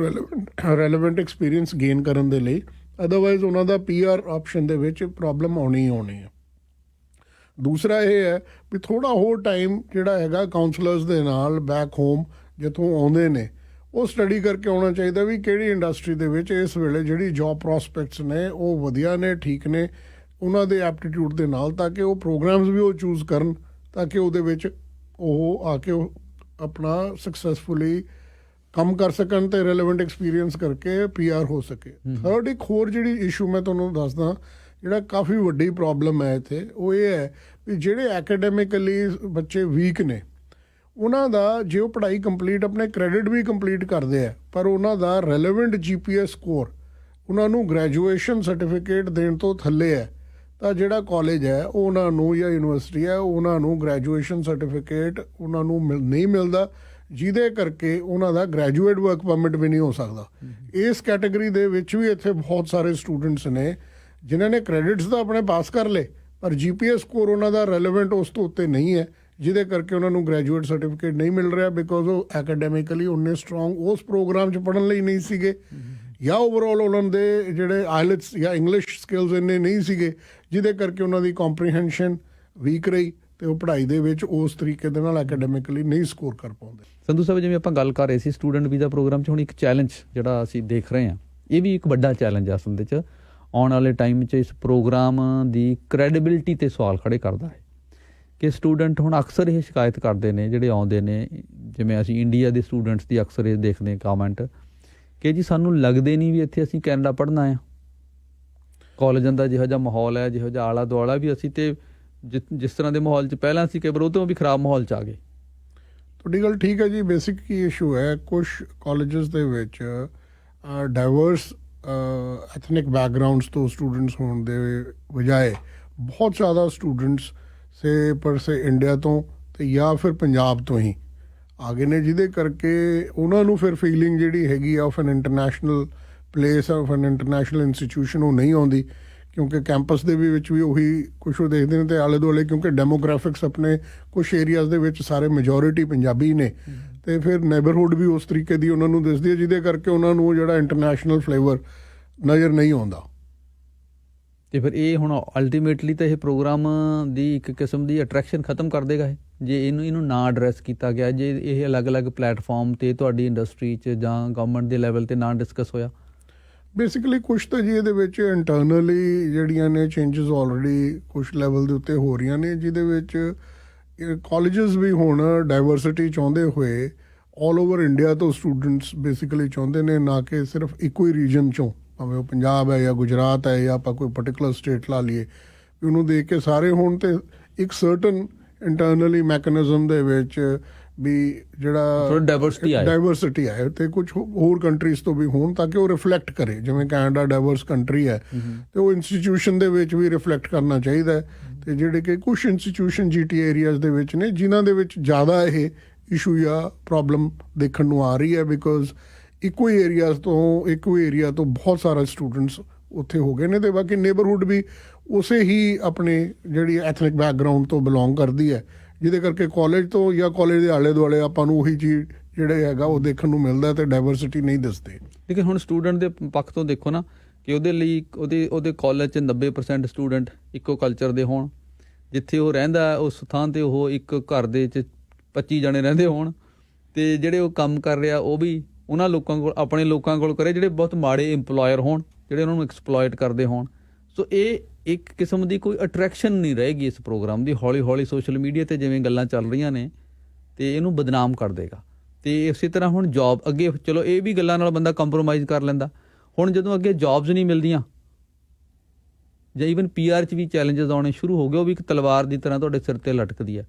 ਰੈਲੇਵੈਂਟ ਐਕਸਪੀਰੀਅੰਸ ਗੇਨ ਕਰਨ ਦੇ ਲਈ। ਅਦਰਵਾਈਜ਼ ਉਹਨਾਂ ਦਾ PR ਆਪਸ਼ਨ ਦੇ ਵਿੱਚ ਪ੍ਰੋਬਲਮ ਆਉਣੀ ਹੀ ਆਉਣੀ ਹੈ। ਦੂਸਰਾ ਇਹ ਹੈ ਵੀ ਥੋੜਾ ਹੋਰ ਟਾਈਮ ਜਿਹੜਾ ਹੈਗਾ ਕਾਉਂਸਲਰਸ ਦੇ ਨਾਲ ਬੈਕ ਹੋਮ ਜਿੱਥੋਂ ਆਉਂਦੇ ਨੇ ਉਹ ਸਟੱਡੀ ਕਰਕੇ ਆਉਣਾ ਚਾਹੀਦਾ ਵੀ ਕਿਹੜੀ ਇੰਡਸਟਰੀ ਦੇ ਵਿੱਚ ਇਸ ਵੇਲੇ ਜਿਹੜੀ ਜੌਬ ਪ੍ਰੋਸਪੈਕਟਸ ਨੇ ਉਹ ਵਧੀਆ ਨੇ, ਠੀਕ ਨੇ ਉਹਨਾਂ ਦੇ ਐਪਟੀਟਿਊਡ ਦੇ ਨਾਲ, ਤਾਂ ਕਿ ਉਹ ਪ੍ਰੋਗਰਾਮਸ ਵੀ ਉਹ ਚੂਜ਼ ਕਰਨ ਤਾਂ ਕਿ ਉਹਦੇ ਵਿੱਚ ਉਹ ਆ ਕੇ ਉਹ ਆਪਣਾ ਸਕਸੈਸਫੁਲੀ ਕੰਮ ਕਰ ਸਕਣ ਤੇ ਰੈਲੇਵੈਂਟ ਐਕਸਪੀਰੀਅੰਸ ਕਰਕੇ PR ਹੋ ਸਕੇ। ਥਰਡ ਇੱਕ ਹੋਰ ਜਿਹੜੀ ਇਸ਼ੂ ਮੈਂ ਤੁਹਾਨੂੰ ਦੱਸਦਾ ਜਿਹੜਾ ਕਾਫੀ ਵੱਡੀ ਪ੍ਰੋਬਲਮ ਹੈ ਇੱਥੇ, ਉਹ ਇਹ ਹੈ ਵੀ ਜਿਹੜੇ ਐਕੈਡੈਮਿਕਲੀ ਬੱਚੇ ਵੀਕ ਨੇ ਉਹਨਾਂ ਦਾ ਜੇ ਉਹ ਪੜ੍ਹਾਈ ਕੰਪਲੀਟ ਆਪਣੇ ਕ੍ਰੈਡਿਟ ਵੀ ਕੰਪਲੀਟ ਕਰਦੇ ਆ ਪਰ ਉਹਨਾਂ ਦਾ ਰੈਲੇਵੈਂਟ GPS ਸਕੋਰ ਉਹਨਾਂ ਨੂੰ ਗ੍ਰੈਜੂਏਸ਼ਨ ਸਰਟੀਫਿਕੇਟ ਦੇਣ ਤੋਂ ਥੱਲੇ ਹੈ ਤਾਂ ਜਿਹੜਾ ਕਾਲਜ ਹੈ ਉਹ ਉਹਨਾਂ ਨੂੰ ਜਾਂ ਯੂਨੀਵਰਸਿਟੀ ਹੈ ਉਹਨਾਂ ਨੂੰ ਗ੍ਰੈਜੂਏਸ਼ਨ ਸਰਟੀਫਿਕੇਟ ਉਹਨਾਂ ਨੂੰ ਨਹੀਂ ਮਿਲਦਾ, ਜਿਹਦੇ ਕਰਕੇ ਉਹਨਾਂ ਦਾ ਗ੍ਰੈਜੂਏਟ ਵਰਕ ਪਰਮਿਟ ਵੀ ਨਹੀਂ ਹੋ ਸਕਦਾ। ਇਸ ਕੈਟਾਗਰੀ ਦੇ ਵਿੱਚ ਵੀ ਇੱਥੇ ਬਹੁਤ ਸਾਰੇ ਸਟੂਡੈਂਟਸ ਨੇ ਜਿਨ੍ਹਾਂ ਨੇ ਕ੍ਰੈਡਿਟਸ ਤਾਂ ਆਪਣੇ ਪਾਸ ਕਰ ਲਏ ਪਰ GPS ਸਕੋਰ ਉਹਨਾਂ ਦਾ ਰੈਲੇਵੈਂਟ ਉਸ ਤੋਂ ਉੱਤੇ ਨਹੀਂ ਹੈ, ਜਿਹਦੇ ਕਰਕੇ ਉਹਨਾਂ ਨੂੰ ਗ੍ਰੈਜੂਏਟ ਸਰਟੀਫਿਕੇਟ ਨਹੀਂ ਮਿਲ ਰਿਹਾ ਬਿਕੋਜ਼ ਉਹ ਐਕੈਡੈਮਿਕਲੀ ਉਹਨੇ ਸਟਰੋਂਗ ਉਸ ਪ੍ਰੋਗਰਾਮ 'ਚ ਪੜ੍ਹਨ ਲਈ ਨਹੀਂ ਸੀਗੇ ਜਾਂ ਓਵਰਆਲ ਉਹਨਾਂ ਦੇ ਜਿਹੜੇ ਆਇਲਟਸ ਜਾਂ ਇੰਗਲਿਸ਼ ਸਕਿੱਲਸ ਇੰਨੇ ਨਹੀਂ ਸੀਗੇ, ਜਿਹਦੇ ਕਰਕੇ ਉਹਨਾਂ ਦੀ ਕੰਪਰੀਹੈਂਸ਼ਨ ਵੀਕ ਰਹੀ ਤੇ ਉਹ ਪੜ੍ਹਾਈ ਦੇ ਵਿੱਚ ਉਸ ਤਰੀਕੇ ਦੇ ਨਾਲ ਐਕੈਡੈਮਿਕਲੀ ਨਹੀਂ ਸਕੋਰ ਕਰ ਪਾਉਂਦੇ। ਸੰਧੂ ਸਾਹਿਬ ਜਿਵੇਂ ਆਪਾਂ ਗੱਲ ਕਰ ਰਹੇ ਸੀ ਸਟੂਡੈਂਟ ਵੀਜ਼ਾ ਪ੍ਰੋਗਰਾਮ 'ਚ ਹੁਣ ਇੱਕ ਚੈਲੰਜ ਜਿਹੜਾ ਅਸੀਂ ਦੇਖ ਰਹੇ ਹਾਂ, ਇਹ ਵੀ ਇੱਕ ਵੱਡਾ ਚੈਲੰਜ ਆ ਅਸਲ ਦੇ 'ਚ ਆਉਣ ਵਾਲੇ ਟਾਈਮ 'ਚ ਇਸ ਪ੍ਰੋਗਰਾਮ ਦੀ ਕ੍ਰੈਡੀਬਿਲਿਟੀ ਤੇ ਸਵਾਲ ਖੜੇ ਕਰਦਾ ਹੈ ਕਿ ਸਟੂਡੈਂਟ ਹੁਣ ਅਕਸਰ ਇਹ ਸ਼ਿਕਾਇਤ ਕਰਦੇ ਨੇ ਜਿਹੜੇ ਆਉਂਦੇ ਨੇ, ਜਿਵੇਂ ਅਸੀਂ ਇੰਡੀਆ ਦੇ ਸਟੂਡੈਂਟਸ ਦੀ ਅਕਸਰ ਇਹ ਦੇਖਦੇ ਕਾਮੈਂਟ ਕਿ ਜੀ ਸਾਨੂੰ ਲੱਗਦੇ ਨਹੀਂ ਵੀ ਇੱਥੇ ਅਸੀਂ ਕੈਨੇਡਾ ਪੜ੍ਹਨਾ ਆ, ਕਾਲਜਾਂ ਦਾ ਜਿਹੋ ਜਿਹਾ ਮਾਹੌਲ ਹੈ, ਜਿਹੋ ਜਿਹਾ ਆਲਾ ਦੁਆਲਾ ਵੀ ਅਸੀਂ ਤੇ ਜਿਸ ਤਰ੍ਹਾਂ ਦੇ ਮਾਹੌਲ 'ਚ ਪਹਿਲਾਂ ਸੀ ਕਿ ਉਹ ਤੋਂ ਵੀ ਖਰਾਬ ਮਾਹੌਲ 'ਚ ਆ ਗਏ। ਤੁਹਾਡੀ ਗੱਲ ਠੀਕ ਹੈ ਜੀ। ਬੇਸਿਕ ਕੀ ਇਸ਼ੂ ਹੈ, ਕੁਛ ਕਾਲਜਸ ਦੇ ਵਿੱਚ ਡਾਈਵਰਸ ਐਥਨਿਕ ਬੈਕਗਰਾਊਂਡਸ ਤੋਂ ਸਟੂਡੈਂਟਸ ਹੋਣ ਦੇ ਬਜਾਏ ਬਹੁਤ ਜ਼ਿਆਦਾ ਸਟੂਡੈਂਟਸ ਸੇ ਇੰਡੀਆ ਤੋਂ ਤੇ ਜਾਂ ਫਿਰ ਪੰਜਾਬ ਤੋਂ ਹੀ ਆ ਗਏ ਨੇ, ਜਿਹਦੇ ਕਰਕੇ ਉਹਨਾਂ ਨੂੰ ਫਿਰ ਫੀਲਿੰਗ ਜਿਹੜੀ ਹੈਗੀ of an international place of an international institution ਉਹ ਨਹੀਂ ਆਉਂਦੀ, ਕਿਉਂਕਿ ਕੈਂਪਸ ਦੇ ਵਿੱਚ ਵੀ ਉਹੀ ਕੁਛ ਉਹ ਦੇਖਦੇ ਨੇ ਤੇ ਆਲੇ ਦੁਆਲੇ ਕਿਉਂਕਿ ਡੈਮੋਗ੍ਰਾਫਿਕਸ ਆਪਣੇ ਕੁਛ ਏਰੀਆਜ਼ ਦੇ ਵਿੱਚ ਸਾਰੇ ਮੈਜੋਰਿਟੀ ਪੰਜਾਬੀ ਨੇ ਤੇ ਫਿਰ ਨੇਬਰਹੁੱਡ ਵੀ ਉਸ ਤਰੀਕੇ ਦੀ ਉਹਨਾਂ ਨੂੰ ਦਿਸਦੀ ਹੈ, ਜਿਹਦੇ ਕਰਕੇ ਉਹਨਾਂ ਨੂੰ ਜਿਹੜਾ ਇੰਟਰਨੈਸ਼ਨਲ ਫਲੇਵਰ ਨਜ਼ਰ ਨਹੀਂ ਆਉਂਦਾ। ਤੇ ਫਿਰ ਇਹ ਹੁਣ ਅਲਟੀਮੇਟਲੀ ਤਾਂ ਇਹ ਪ੍ਰੋਗਰਾਮ ਦੀ ਇੱਕ ਕਿਸਮ ਦੀ ਅਟਰੈਕਸ਼ਨ ਖਤਮ ਕਰ ਦੇਗਾ ਜੇ ਇਹਨੂੰ ਨਾ ਐਡਰੈਸ ਕੀਤਾ ਗਿਆ, ਜੇ ਇਹ ਅਲੱਗ-ਅਲੱਗ ਪਲੇਟਫਾਰਮ ਤੇ ਤੁਹਾਡੀ ਇੰਡਸਟਰੀ 'ਚ ਜਾਂ ਗਵਰਨਮੈਂਟ ਦੇ ਲੈਵਲ ਤੇ ਨਾ ਡਿਸਕਸ ਹੋਇਆ। ਬੇਸਿਕਲੀ ਕੁਛ ਤਾਂ ਜੀ ਇਹਦੇ ਵਿੱਚ ਇੰਟਰਨਲੀ ਜਿਹੜੀਆਂ ਨੇ ਚੇਂਜਸ ਆਲਰੇਡੀ ਕੁਛ ਲੈਵਲ ਦੇ ਉੱਤੇ ਹੋ ਰਹੀਆਂ ਨੇ, ਜਿਹਦੇ ਵਿੱਚ ਕਾਲਜਸ ਵੀ ਹੁਣ ਡਾਈਵਰਸਿਟੀ ਚਾਹੁੰਦੇ ਹੋਏ ਆਲ ਓਵਰ ਇੰਡੀਆ ਤੋਂ ਸਟੂਡੈਂਟਸ ਬੇਸਿਕਲੀ ਚਾਹੁੰਦੇ ਨੇ, ਨਾ ਕਿ ਸਿਰਫ ਇੱਕੋ ਹੀ ਰੀਜਨ 'ਚੋਂ, ਭਾਵੇਂ ਉਹ ਪੰਜਾਬ ਹੈ ਜਾਂ ਗੁਜਰਾਤ ਹੈ ਜਾਂ ਆਪਾਂ ਕੋਈ ਪਰਟੀਕੂਲਰ ਸਟੇਟ ਲਾ ਲਈਏ, ਵੀ ਉਹਨੂੰ ਦੇਖ ਕੇ ਸਾਰੇ ਹੋਣ ਤੇ ਇੱਕ ਸਰਟਨ ਇੰਟਰਨਲੀ ਮੈਕੈਨਿਜ਼ਮ ਦੇ ਵਿੱਚ ਵੀ ਜਿਹੜਾ ਡਾਈਵਰਸਿਟੀ ਆਏ ਤੇ ਕੁਝ ਹੋਰ ਕੰਟਰੀਜ਼ ਤੋਂ ਵੀ ਹੋਣ ਤਾਂ ਕਿ ਉਹ ਰਿਫਲੈਕਟ ਕਰੇ। ਜਿਵੇਂ ਕੈਨੇਡਾ ਡਾਈਵਰਸ ਕੰਟਰੀ ਹੈ ਤੇ ਉਹ ਇੰਸਟੀਟਿਊਸ਼ਨ ਦੇ ਵਿੱਚ ਵੀ ਰਿਫਲੈਕਟ ਕਰਨਾ ਚਾਹੀਦਾ ਹੈ। ਤੇ ਜਿਹੜੇ ਕਿ ਕੁਝ ਇੰਸਟੀਟਿਊਸ਼ਨ GTA ਏਰੀਆਜ਼ ਦੇ ਵਿੱਚ ਨੇ ਜਿਨ੍ਹਾਂ ਦੇ ਵਿੱਚ ਜ਼ਿਆਦਾ ਇਹ ਇਸ਼ੂ ਜਾਂ ਪ੍ਰੋਬਲਮ ਦੇਖਣ ਨੂੰ ਆ ਰਹੀ ਹੈ, ਬਿਕੋਜ਼ ਇੱਕੋ ਹੀ ਏਰੀਆ ਤੋਂ ਬਹੁਤ ਸਾਰੇ ਸਟੂਡੈਂਟਸ ਉੱਥੇ ਹੋ ਗਏ ਨੇ ਤੇ ਬਾਕੀ ਨੇਬਰਹੁੱਡ ਵੀ ਉਸੇ ਹੀ ਆਪਣੇ ਜਿਹੜੀ ਐਥਨਿਕ ਬੈਕਗਰਾਊਂਡ ਤੋਂ ਬਿਲੋਂਗ ਕਰਦੀ ਹੈ, ਜਿਹਦੇ ਕਰਕੇ ਕਾਲਜ ਤੋਂ ਜਾਂ ਕਾਲਜ ਦੇ ਆਲੇ ਦੁਆਲੇ ਆਪਾਂ ਨੂੰ ਉਹੀ ਚੀਜ਼ ਜਿਹੜੇ ਹੈਗਾ ਉਹ ਦੇਖਣ ਨੂੰ ਮਿਲਦਾ ਤੇ ਡਾਈਵਰਸਿਟੀ ਨਹੀਂ ਦਿਸਦੇ। ਲੇਕਿਨ ਹੁਣ ਸਟੂਡੈਂਟ ਦੇ ਪੱਖ ਤੋਂ ਦੇਖੋ ਨਾ ਕਿ ਉਹਦੇ ਲਈ ਉਹਦੇ ਕਾਲਜ 'ਚ 90% ਸਟੂਡੈਂਟ ਇੱਕੋ ਕਲਚਰ ਦੇ ਹੋਣ, ਜਿੱਥੇ ਉਹ ਰਹਿੰਦਾ ਉਸ ਥਾਂ 'ਤੇ ਉਹ ਇੱਕ ਘਰ ਦੇ 'ਚ 25 ਜਣੇ ਰਹਿੰਦੇ ਹੋਣ ਤੇ ਜਿਹੜੇ ਉਹ ਕੰਮ ਕਰ ਰਿਹਾ ਉਹ ਵੀ ਉਹਨਾਂ ਲੋਕਾਂ ਕੋਲ ਆਪਣੇ ਲੋਕਾਂ ਕੋਲ ਕਰੇ ਜਿਹੜੇ ਬਹੁਤ ਮਾੜੇ ਇੰਪਲੋਇਰ ਹੋਣ, ਜਿਹੜੇ ਉਹਨਾਂ ਨੂੰ ਐਕਸਪਲੋਇਟ ਕਰਦੇ ਹੋਣ। ਸੋ ਇਹ ਇੱਕ ਕਿਸਮ ਦੀ ਕੋਈ ਅਟਰੈਕਸ਼ਨ ਨਹੀਂ ਰਹੇਗੀ ਇਸ ਪ੍ਰੋਗਰਾਮ ਦੀ। ਹੌਲੀ ਹੌਲੀ ਸੋਸ਼ਲ ਮੀਡੀਆ 'ਤੇ ਜਿਵੇਂ ਗੱਲਾਂ ਚੱਲ ਰਹੀਆਂ ਨੇ ਤੇ ਇਹਨੂੰ ਬਦਨਾਮ ਕਰ ਦੇਗਾ। ਤੇ ਇਸੇ ਤਰ੍ਹਾਂ ਹੁਣ ਜੌਬ ਅੱਗੇ ਚਲੋ ਇਹ ਵੀ ਗੱਲਾਂ ਨਾਲ ਬੰਦਾ ਕੰਪਰੋਮਾਈਜ਼ ਕਰ ਲੈਂਦਾ, ਹੁਣ ਜਦੋਂ ਅੱਗੇ ਜੌਬਸ ਨਹੀਂ ਮਿਲਦੀਆਂ ਜਾਂ ਈਵਨ PR 'ਚ ਵੀ ਚੈਲੰਜਸ ਆਉਣੇ ਸ਼ੁਰੂ ਹੋ ਗਏ, ਉਹ ਵੀ ਇੱਕ ਤਲਵਾਰ ਦੀ ਤਰ੍ਹਾਂ ਤੁਹਾਡੇ ਸਿਰ 'ਤੇ ਲਟਕਦੀ ਹੈ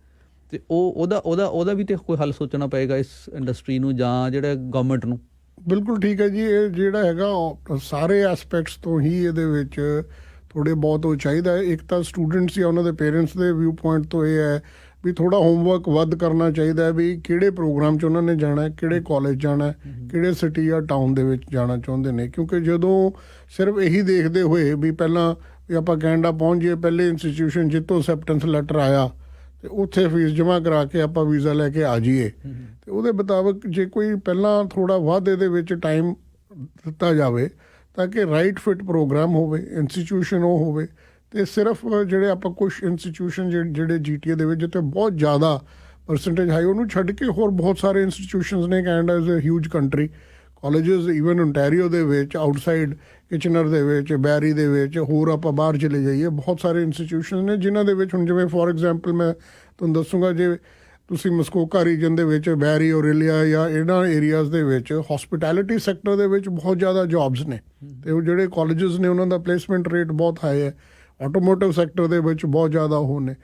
ਤੇ ਉਹਦਾ ਵੀ ਤੇ ਕੋਈ ਹੱਲ ਸੋਚਣਾ ਪਏਗਾ ਇਸ ਇੰਡਸਟਰੀ ਨੂੰ ਜਾਂ ਜਿਹੜਾ ਗਵਰਨਮੈਂਟ ਨੂੰ। ਬਿਲਕੁਲ ਠੀਕ ਹੈ ਜੀ। ਇਹ ਜਿਹੜਾ ਹੈਗਾ ਸਾਰੇ ਐਸਪੈਕਟਸ ਤੋਂ ਹੀ ਇਹਦੇ ਵਿੱਚ ਥੋੜ੍ਹੇ ਬਹੁਤ ਉਹ ਚਾਹੀਦਾ ਹੈ। ਇੱਕ ਤਾਂ ਸਟੂਡੈਂਟਸ ਜਾਂ ਉਹਨਾਂ ਦੇ ਪੇਰੈਂਟਸ ਦੇ ਵਿਊ ਪੁਆਇੰਟ ਤੋਂ ਇਹ ਹੈ ਵੀ ਥੋੜ੍ਹਾ ਹੋਮਵਰਕ ਵੱਧ ਕਰਨਾ ਚਾਹੀਦਾ ਹੈ ਵੀ ਕਿਹੜੇ ਪ੍ਰੋਗਰਾਮ 'ਚ ਉਹਨਾਂ ਨੇ ਜਾਣਾ, ਕਿਹੜੇ ਕਾਲਜ ਜਾਣਾ, ਕਿਹੜੇ ਸਿਟੀ ਜਾਂ ਟਾਊਨ ਦੇ ਵਿੱਚ ਜਾਣਾ ਚਾਹੁੰਦੇ ਨੇ। ਕਿਉਂਕਿ ਜਦੋਂ ਸਿਰਫ ਇਹੀ ਦੇਖਦੇ ਹੋਏ ਵੀ ਪਹਿਲਾਂ ਵੀ ਆਪਾਂ ਕੈਨੇਡਾ ਪਹੁੰਚ ਜਾਈਏ, ਪਹਿਲੇ ਇੰਸਟੀਟਿਊਸ਼ਨ ਜਿੱਥੋਂ ਐਕਸੈਪਟੈਂਸ ਲੈਟਰ ਆਇਆ ਤੇ ਉੱਥੇ ਫੀਸ ਜਮ੍ਹਾਂ ਕਰਾ ਕੇ ਆਪਾਂ ਵੀਜ਼ਾ ਲੈ ਕੇ ਆ ਜਾਈਏ, ਤੇ ਉਹਦੇ ਮੁਤਾਬਕ ਜੇ ਕੋਈ ਪਹਿਲਾਂ ਥੋੜ੍ਹਾ ਵੱਧ ਇਹਦੇ ਵਿੱਚ ਟਾਈਮ ਦਿੱਤਾ ਜਾਵੇ ਤਾਂ ਕਿ ਰਾਈਟ ਫਿਟ ਪ੍ਰੋਗਰਾਮ ਹੋਵੇ, ਇੰਸਟੀਟਿਊਸ਼ਨ ਉਹ ਹੋਵੇ ਤੇ ਸਿਰਫ ਜਿਹੜੇ ਆਪਾਂ ਕੁਝ ਇੰਸਟੀਟਿਊਸ਼ਨ ਜਿਹੜੇ GTA ਦੇ ਵਿੱਚ ਜਿੱਥੇ ਬਹੁਤ ਜ਼ਿਆਦਾ ਪਰਸੈਂਟੇਜ ਹਾਈ, ਉਹਨੂੰ ਛੱਡ ਕੇ ਹੋਰ ਬਹੁਤ ਸਾਰੇ ਇੰਸਟੀਟਿਊਸ਼ਨਸ ਨੇ। Canada is a huge country. Colleges even Ontario ਦੇ ਵਿੱਚ, ਆਊਟਸਾਈਡ ਕਿਚਨਰ ਦੇ ਵਿੱਚ, ਬੈਰੀ ਦੇ ਵਿੱਚ, ਹੋਰ ਆਪਾਂ ਬਾਹਰ ਚਲੇ ਜਾਈਏ, ਬਹੁਤ ਸਾਰੇ ਇੰਸਟੀਟਿਊਸ਼ਨ ਨੇ ਜਿਨ੍ਹਾਂ ਦੇ ਵਿੱਚ ਹੁਣ ਜਿਵੇਂ ਫੋਰ ਐਗਜ਼ਾਮਪਲ ਮੈਂ ਤੁਹਾਨੂੰ ਦੱਸੂਗਾ, ਜੇ ਤੁਸੀਂ ਮਸਕੋਕਾ ਰੀਜਨ ਦੇ ਵਿੱਚ ਬੈਰੀ, ਓਰੇਲੀਆ ਜਾਂ ਇਹਨਾਂ ਏਰੀਆਜ਼ ਦੇ ਵਿੱਚ ਹੌਸਪਿਟੈਲਿਟੀ ਸੈਕਟਰ ਦੇ ਵਿੱਚ ਬਹੁਤ ਜ਼ਿਆਦਾ ਜੌਬਸ ਨੇ ਅਤੇ ਉਹ ਜਿਹੜੇ ਕਾਲਜਸ ਨੇ ਉਹਨਾਂ ਦਾ ਪਲੇਸਮੈਂਟ ਰੇਟ ਬਹੁਤ ਹਾਈ ਹੈ। ਆਟੋਮੋਟਿਵ ਸੈਕਟਰ ਦੇ ਵਿੱਚ ਬਹੁਤ ਜ਼ਿਆਦਾ ਉਹ ਨੇ।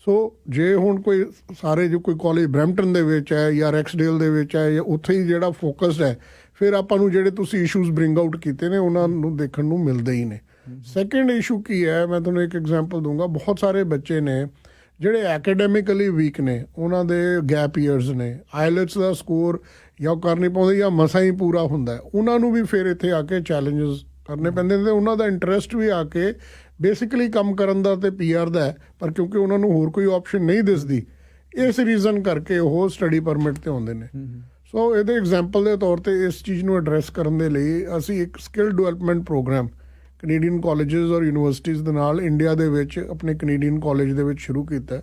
ਸੋ ਜੇ ਹੁਣ ਕੋਈ ਸਾਰੇ ਜੋ ਕੋਈ ਕਾਲਜ ਬਰੈਂਪਟਨ ਦੇ ਵਿੱਚ ਹੈ ਜਾਂ ਰੈਕਸਡੇਲ ਦੇ ਵਿੱਚ ਹੈ ਜਾਂ ਉੱਥੇ ਹੀ ਜਿਹੜਾ ਫੋਕਸਡ ਹੈ, ਫਿਰ ਆਪਾਂ ਨੂੰ ਜਿਹੜੇ ਤੁਸੀਂ ਇਸ਼ੂਜ਼ ਬ੍ਰਿੰਗ ਆਊਟ ਕੀਤੇ ਨੇ ਉਹਨਾਂ ਨੂੰ ਦੇਖਣ ਨੂੰ ਮਿਲਦੇ ਹੀ ਨੇ। ਸੈਕਿੰਡ ਇਸ਼ੂ ਕੀ ਹੈ, ਮੈਂ ਤੁਹਾਨੂੰ ਇੱਕ ਐਗਜ਼ਾਮਪਲ ਦੂੰਗਾ। ਬਹੁਤ ਸਾਰੇ ਬੱਚੇ ਨੇ ਜਿਹੜੇ ਐਕੈਡੈਮਿਕਲੀ ਵੀਕ ਨੇ, ਉਹਨਾਂ ਦੇ ਗੈਪ ਈਅਰਸ ਨੇ, ਆਈਲੈਟਸ ਦਾ ਸਕੋਰ ਜਾਂ ਕਰ ਨਹੀਂ ਪਾਉਂਦੇ ਜਾਂ ਮਸਾਂ ਹੀ ਪੂਰਾ ਹੁੰਦਾ, ਉਹਨਾਂ ਨੂੰ ਵੀ ਫਿਰ ਇੱਥੇ ਆ ਕੇ ਚੈਲੰਜਸ ਕਰਨੇ ਪੈਂਦੇ ਨੇ। ਉਹਨਾਂ ਦਾ ਇੰਟਰਸਟ ਵੀ ਆ ਕੇ ਬੇਸਿਕਲੀ ਕੰਮ ਕਰਨ ਦਾ ਤੇ PR ਦਾ ਹੈ, ਪਰ ਕਿਉਂਕਿ ਉਹਨਾਂ ਨੂੰ ਹੋਰ ਕੋਈ ਆਪਸ਼ਨ ਨਹੀਂ ਦਿਸਦੀ, ਇਸ ਰੀਜ਼ਨ ਕਰਕੇ ਉਹ ਸਟੱਡੀ ਪਰਮਿਟ ਤੇ ਆਉਂਦੇ ਨੇ। ਸੋ ਇਹਦੇ ਐਗਜ਼ਾਮਪਲ ਦੇ ਤੌਰ ਤੇ ਇਸ ਚੀਜ਼ ਨੂੰ ਐਡਰੈਸ ਕਰਨ ਦੇ ਲਈ ਅਸੀਂ ਇੱਕ skill development programme Canadian colleges ਔਰ ਯੂਨੀਵਰਸਿਟੀਜ਼ ਦੇ ਨਾਲ ਇੰਡੀਆ ਦੇ ਵਿੱਚ ਆਪਣੇ ਕੈਨੇਡੀਅਨ ਕਾਲਜ ਦੇ ਵਿੱਚ ਸ਼ੁਰੂ ਕੀਤਾ,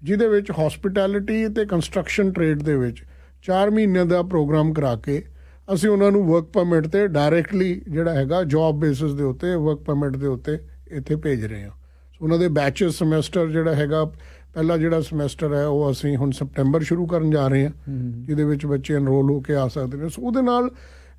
ਜਿਹਦੇ ਵਿੱਚ ਹੌਸਪਿਟੈਲਿਟੀ ਤੇ ਕੰਸਟਰਕਸ਼ਨ ਟ੍ਰੇਡ ਦੇ ਵਿੱਚ 4 ਮਹੀਨਿਆਂ ਦਾ ਪ੍ਰੋਗਰਾਮ ਕਰਾ ਕੇ ਅਸੀਂ ਉਹਨਾਂ ਨੂੰ ਵਰਕ ਪਰਮਿਟ ਤੇ ਡਾਇਰੈਕਟਲੀ ਜਿਹੜਾ ਹੈਗਾ ਜੌਬ ਬੇਸਿਸ ਦੇ ਉੱਤੇ ਵਰਕ ਪਰਮਿਟ ਦੇ ਉੱਤੇ ਇੱਥੇ ਭੇਜ ਰਹੇ ਹਾਂ। ਸੋ ਉਹਨਾਂ ਦੇ ਬੈਚਸ ਸਮੈਸਟਰ ਜਿਹੜਾ ਹੈਗਾ, ਪਹਿਲਾ ਜਿਹੜਾ ਸਮੈਸਟਰ ਹੈ ਉਹ ਅਸੀਂ ਹੁਣ ਸਪਟੈਂਬਰ ਸ਼ੁਰੂ ਕਰਨ ਜਾ ਰਹੇ ਹਾਂ, ਜਿਹਦੇ ਵਿੱਚ ਬੱਚੇ ਐਨਰੋਲ ਹੋ ਕੇ ਆ ਸਕਦੇ ਨੇ। ਸੋ ਉਹਦੇ ਨਾਲ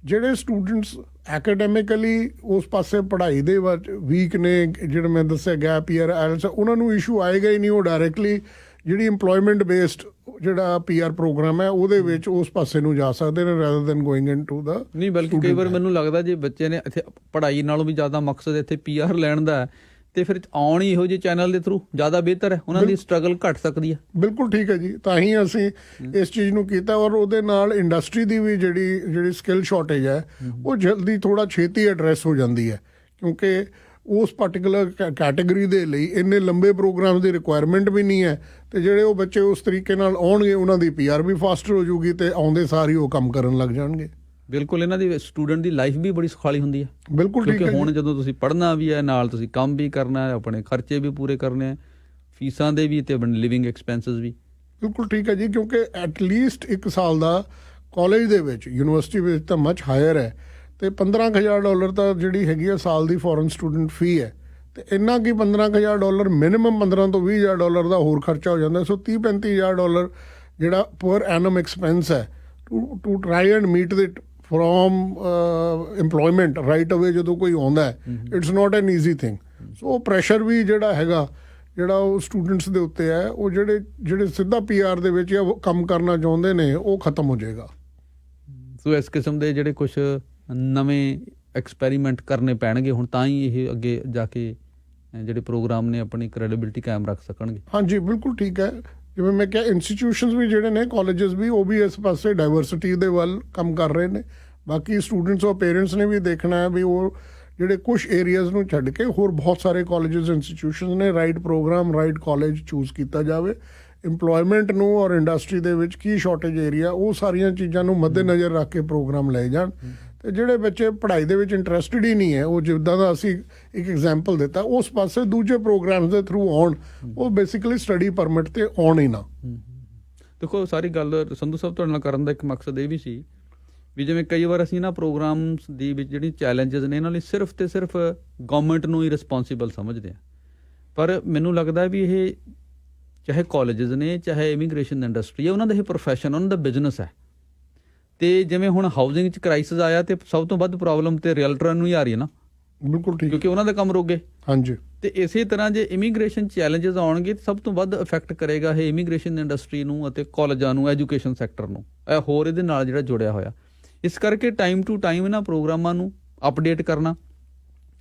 ਜਿਹੜੇ ਸਟੂਡੈਂਟਸ ਐਕੈਡੈਮਿਕਲੀ ਉਸ ਪਾਸੇ ਪੜ੍ਹਾਈ ਦੇ ਵਿੱਚ ਵੀਕ ਨੇ, ਜਿਹੜੇ ਮੈਂ ਦੱਸਿਆ ਗੈਪ ਈਅਰ, ਆਇਲਸ, ਉਹਨਾਂ ਨੂੰ ਇਸ਼ੂ ਆਏਗਾ ਹੀ ਨਹੀਂ। ਉਹ ਡਾਇਰੈਕਟਲੀ ਜਿਹੜੀ ਇੰਪਲੋਇਮੈਂਟ ਬੇਸਡ ਜਿਹੜਾ PR ਪ੍ਰੋਗਰਾਮ ਹੈ ਉਹਦੇ ਵਿੱਚ ਉਸ ਪਾਸੇ ਨੂੰ ਜਾ ਸਕਦੇ ਨੇ ਰੈਦਰ ਦੈਨ ਗੋਇੰਗ ਇਨਟੂ ਦਾ। ਨਹੀਂ, ਬਲਕਿ ਕਈ ਵਾਰ ਮੈਨੂੰ ਲੱਗਦਾ ਜੇ ਬੱਚੇ ਨੇ ਇੱਥੇ ਪੜ੍ਹਾਈ ਨਾਲੋਂ ਵੀ ਜ਼ਿਆਦਾ ਮਕਸਦ ਇੱਥੇ PR ਲੈਣ ਦਾ ਹੈ, ਤੇ ਫਿਰ ਆਉਣ ਹੀ ਇਹੋ ਜਿਹੇ ਚੈਨਲ ਦੇ ਥਰੂ ਜ਼ਿਆਦਾ ਬਿਹਤਰ ਹੈ, ਉਹਨਾਂ ਦੀ ਸਟਰਗਲ ਘੱਟ ਸਕਦੀ ਹੈ। ਬਿਲਕੁਲ ਠੀਕ ਹੈ ਜੀ, ਤਾਂ ਹੀ ਅਸੀਂ ਇਸ ਚੀਜ਼ ਨੂੰ ਕੀਤਾ। ਔਰ ਉਹਦੇ ਨਾਲ ਇੰਡਸਟਰੀ ਦੀ ਵੀ ਜਿਹੜੀ ਸਕਿੱਲ ਸ਼ਾਰਟੇਜ ਹੈ ਉਹ ਜਲਦੀ ਥੋੜ੍ਹਾ ਛੇਤੀ ਐਡਰੈਸ ਹੋ ਜਾਂਦੀ ਹੈ, ਕਿਉਂਕਿ ਉਸ ਪਾਰਟੀਕੂਲਰ ਕੈਟੇਗਰੀ ਦੇ ਲਈ ਇੰਨੇ ਲੰਬੇ ਪ੍ਰੋਗਰਾਮ ਦੀ ਰਿਕੁਆਇਰਮੈਂਟ ਵੀ ਨਹੀਂ ਹੈ, ਤੇ ਜਿਹੜੇ ਉਹ ਬੱਚੇ ਉਸ ਤਰੀਕੇ ਨਾਲ ਆਉਣਗੇ ਉਹਨਾਂ ਦੀ PR ਵੀ ਫਾਸਟਰ ਹੋ ਜਾਊਗੀ ਤੇ ਆਉਂਦੇ ਸਾਰ ਹੀ ਉਹ ਕੰਮ ਕਰਨ ਲੱਗ ਜਾਣਗੇ। ਬਿਲਕੁਲ, ਇਹਨਾਂ ਦੀ ਸਟੂਡੈਂਟ ਦੀ ਲਾਈਫ ਵੀ ਬੜੀ ਸੁਖਾਲੀ ਹੁੰਦੀ ਹੈ। ਬਿਲਕੁਲ ਠੀਕ ਹੈ, ਕਿਉਂਕਿ ਹੁਣ ਜਦੋਂ ਤੁਸੀਂ ਪੜ੍ਹਨਾ ਵੀ ਹੈ, ਨਾਲ ਤੁਸੀਂ ਕੰਮ ਵੀ ਕਰਨਾ ਹੈ, ਆਪਣੇ ਖਰਚੇ ਵੀ ਪੂਰੇ ਕਰਨੇ ਹੈ, ਫੀਸਾਂ ਦੇ ਵੀ ਤੇ ਲਿਵਿੰਗ ਐਕਸਪੈਂਸਿਸ ਵੀ। ਬਿਲਕੁਲ ਠੀਕ ਹੈ ਜੀ, ਕਿਉਂਕਿ ਐਟਲੀਸਟ 1 ਸਾਲ ਦਾ ਕਾਲਜ ਦੇ ਵਿੱਚ, ਯੂਨੀਵਰਸਿਟੀ ਵਿੱਚ ਤਾਂ ਮੱਚ ਹਾਇਰ ਹੈ, ਤੇ $15,000 ਤਾਂ ਜਿਹੜੀ ਹੈਗੀ ਆ ਸਾਲ ਦੀ ਫੋਰਨ ਸਟੂਡੈਂਟ ਫੀ ਹੈ। ਤੇ ਇੰਨਾ ਕੀ $15,000 ਮਿਨੀਮਮ $15,000 ਤੋਂ $20,000 ਦਾ ਹੋਰ ਖਰਚਾ ਹੋ ਜਾਂਦਾ। ਸੋ $30,000-35,000 ਜਿਹੜਾ ਪਰ ਐਨਮ ਐਕਸਪੈਂਸ ਹੈ to try and meet that from employment right away ਜਦੋਂ ਕੋਈ ਆਉਂਦਾ ਹੈ, it's not an easy thing. So ਉਹ ਪ੍ਰੈਸ਼ਰ ਵੀ ਜਿਹੜਾ ਹੈਗਾ, ਜਿਹੜਾ ਉਹ ਸਟੂਡੈਂਟਸ ਦੇ ਉੱਤੇ ਹੈ, ਉਹ ਜਿਹੜੇ ਸਿੱਧਾ PR ਦੇ ਵਿੱਚ ਕੰਮ ਕਰਨਾ ਚਾਹੁੰਦੇ ਨੇ ਉਹ ਖਤਮ ਹੋ ਜਾਏਗਾ। ਸੋ ਇਸ ਕਿਸਮ ਦੇ ਜਿਹੜੇ ਕੁਛ ਨਵੇਂ ਐਕਸਪੈਰੀਮੈਂਟ ਕਰਨੇ ਪੈਣਗੇ ਹੁਣ, ਤਾਂ ਹੀ ਇਹ ਅੱਗੇ ਜਾ ਕੇ ਜਿਹੜੇ ਪ੍ਰੋਗਰਾਮ ਨੇ ਆਪਣੀ ਕ੍ਰੈਡੀਬਿਲਿਟੀ ਕਾਇਮ ਰੱਖ ਸਕਣਗੇ। ਹਾਂਜੀ, ਬਿਲਕੁਲ ਠੀਕ ਹੈ। ਜਿਵੇਂ ਮੈਂ ਕਿਹਾ, ਇੰਸਟੀਟਿਊਸ਼ਨਸ ਵੀ ਜਿਹੜੇ ਨੇ, ਕਾਲਜਸ ਵੀ, ਉਹ ਵੀ ਇਸ ਪਾਸੇ ਡਾਇਵਰਸਿਟੀ ਦੇ ਵੱਲ ਕੰਮ ਕਰ ਰਹੇ ਨੇ। ਬਾਕੀ ਸਟੂਡੈਂਟਸ ਔਰ ਪੇਰੈਂਟਸ ਨੇ ਵੀ ਦੇਖਣਾ ਹੈ ਵੀ ਉਹ ਜਿਹੜੇ ਕੁਝ ਏਰੀਆਜ਼ ਨੂੰ ਛੱਡ ਕੇ ਹੋਰ ਬਹੁਤ ਸਾਰੇ ਕਾਲਜਸ ਇੰਸਟੀਟਿਊਸ਼ਨਸ ਨੇ, right programme, right college choose ਕੀਤਾ ਜਾਵੇ। ਇੰਪਲੋਇਮੈਂਟ ਨੂੰ ਔਰ ਇੰਡਸਟਰੀ ਦੇ ਵਿੱਚ ਕੀ ਸ਼ਾਰਟੇਜ ਏਰੀਆ, ਉਹ ਸਾਰੀਆਂ ਚੀਜ਼ਾਂ ਨੂੰ ਮੱਦੇਨਜ਼ਰ ਰੱਖ ਕੇ ਪ੍ਰੋਗਰਾਮ ਲਏ ਜਾਣ। ਤੇ ਜਿਹੜੇ ਬੱਚੇ ਪੜ੍ਹਾਈ ਦੇ ਵਿੱਚ ਇੰਟਰਸਟਿਡ ਹੀ ਨਹੀਂ ਹੈ, ਉਹ ਜਿੱਦਾਂ ਦਾ ਅਸੀਂ ਇੱਕ ਐਗਜ਼ਾਮਪਲ ਦਿੱਤਾ, ਉਸ ਪਾਸੇ ਦੂਜੇ ਪ੍ਰੋਗਰਾਮਸ ਦੇ ਥਰੂ ਆਉਣ, ਉਹ ਬੇਸਿਕਲੀ ਸਟੱਡੀ ਪਰਮਿਟ ਤੇ ਆਉਣ ਹੀ ਨਾ। ਦੇਖੋ, ਸਾਰੀ ਗੱਲ ਸੰਧੂ ਸਾਹਿਬ ਤੁਹਾਡੇ ਨਾਲ ਕਰਨ ਦਾ ਇੱਕ ਮਕਸਦ ਇਹ ਵੀ ਸੀ ਵੀ ਜਿਵੇਂ ਕਈ ਵਾਰ ਅਸੀਂ ਨਾ ਪ੍ਰੋਗਰਾਮਸ ਦੀ ਵਿੱਚ ਜਿਹੜੀ ਚੈਲੰਜਸ ਨੇ ਇਹਨਾਂ ਲਈ ਸਿਰਫ ਤੇ ਸਿਰਫ ਗਵਰਨਮੈਂਟ ਨੂੰ ਹੀ ਰਿਸਪੌਂਸੀਬਲ ਸਮਝਦੇ ਹਾਂ, ਪਰ ਮੈਨੂੰ ਲੱਗਦਾ ਵੀ ਇਹ ਚਾਹੇ ਕਾਲਜਸ ਨੇ, ਚਾਹੇ ਇਮੀਗ੍ਰੇਸ਼ਨ ਇੰਡਸਟਰੀ ਹੈ, ਉਹਨਾਂ ਦਾ ਇਹ ਪ੍ਰੋਫੈਸ਼ਨ, ਉਹਨਾਂ ਦਾ ਬਿਜ਼ਨਸ ਹੈ। ਤੇ ਜਿਵੇਂ ਹੁਣ ਹਾਊਸਿੰਗ 'ਚ ਕ੍ਰਾਈਸਿਸ ਆਇਆ ਤੇ ਸਭ ਤੋਂ ਵੱਧ ਪ੍ਰੋਬਲਮ ਤੇ ਰੀਅਲਟਰਾਂ ਨੂੰ ਹੀ ਆ ਰਹੀ ਹੈ ਨਾ। ਬਿਲਕੁਲ ਠੀਕ, ਕਿਉਂਕਿ ਉਹਨਾਂ ਦਾ ਕੰਮ ਰੁਕ ਗਏ। ਹਾਂਜੀ, ਤੇ ਇਸੇ ਤਰ੍ਹਾਂ ਜੇ ਇਮੀਗ੍ਰੇਸ਼ਨ ਚੈਲੰਜਸ ਆਉਣਗੇ ਤਾਂ ਸਭ ਤੋਂ ਵੱਧ ਇਫੈਕਟ ਕਰੇਗਾ ਇਹ ਇਮੀਗ੍ਰੇਸ਼ਨ ਇੰਡਸਟਰੀ ਨੂੰ ਅਤੇ ਕਾਲਜਾਂ ਨੂੰ, ਐਜੂਕੇਸ਼ਨ ਸੈਕਟਰ ਨੂੰ, ਇਹ ਹੋਰ ਇਹਦੇ ਨਾਲ ਜਿਹੜਾ ਜੁੜਿਆ ਹੋਇਆ। ਇਸ ਕਰਕੇ ਟਾਈਮ ਟੂ ਟਾਈਮ ਇਹਨਾਂ ਪ੍ਰੋਗਰਾਮਾਂ ਨੂੰ ਅਪਡੇਟ ਕਰਨਾ,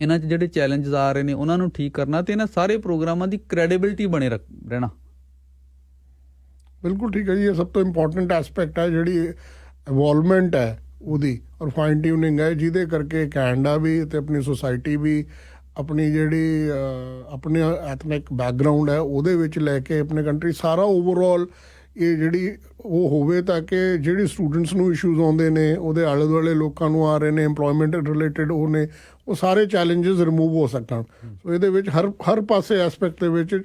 ਇਹਨਾਂ 'ਚ ਜਿਹੜੇ ਚੈਲੰਜਸ ਆ ਰਹੇ ਨੇ ਉਹਨਾਂ ਨੂੰ ਠੀਕ ਕਰਨਾ, ਤੇ ਇਹਨਾਂ ਸਾਰੇ ਪ੍ਰੋਗਰਾਮਾਂ ਦੀ ਕ੍ਰੈਡੀਬਿਲਿਟੀ ਬਣੇ ਰਹਿਣਾ। ਬਿਲਕੁਲ ਠੀਕ ਹੈ ਜੀ, ਇਹ ਸਭ ਤੋਂ ਇੰਪੋਰਟੈਂਟ ਐਸਪੈਕਟ ਹੈ ਜਿਹੜੀ ਇਵੋਲਵਮੈਂਟ ਹੈ ਉਹਦੀ, ਔਰ ਫਾਈਨ ਟਿਊਨਿੰਗ ਹੈ, ਜਿਹਦੇ ਕਰਕੇ ਕੈਨੇਡਾ ਵੀ ਅਤੇ ਆਪਣੀ ਸੁਸਾਇਟੀ ਵੀ ਆਪਣੀ ਜਿਹੜੀ ਆਪਣੇ ਐਥਨਿਕ ਬੈਕਗਰਾਊਂਡ ਹੈ ਉਹਦੇ ਵਿੱਚ ਲੈ ਕੇ ਆਪਣੇ ਕੰਟਰੀ ਸਾਰਾ ਓਵਰਆਲ ਇਹ ਜਿਹੜੀ ਉਹ ਹੋਵੇ ਤਾਂ ਕਿ ਜਿਹੜੇ ਸਟੂਡੈਂਟਸ ਨੂੰ ਇਸ਼ੂਜ਼ ਆਉਂਦੇ ਨੇ, ਉਹਦੇ ਆਲੇ ਦੁਆਲੇ ਲੋਕਾਂ ਨੂੰ ਆ ਰਹੇ ਨੇ, EMPLOYMENT ਰਿਲੇਟਡ ਉਹ ਨੇ, ਉਹ ਸਾਰੇ ਚੈਲੰਜਸ ਰਿਮੂਵ ਹੋ ਸਕਣ। ਸੋ ਇਹਦੇ ਵਿੱਚ ਹਰ ਪਾਸੇ ਐਸਪੈਕਟ ਦੇ ਵਿੱਚ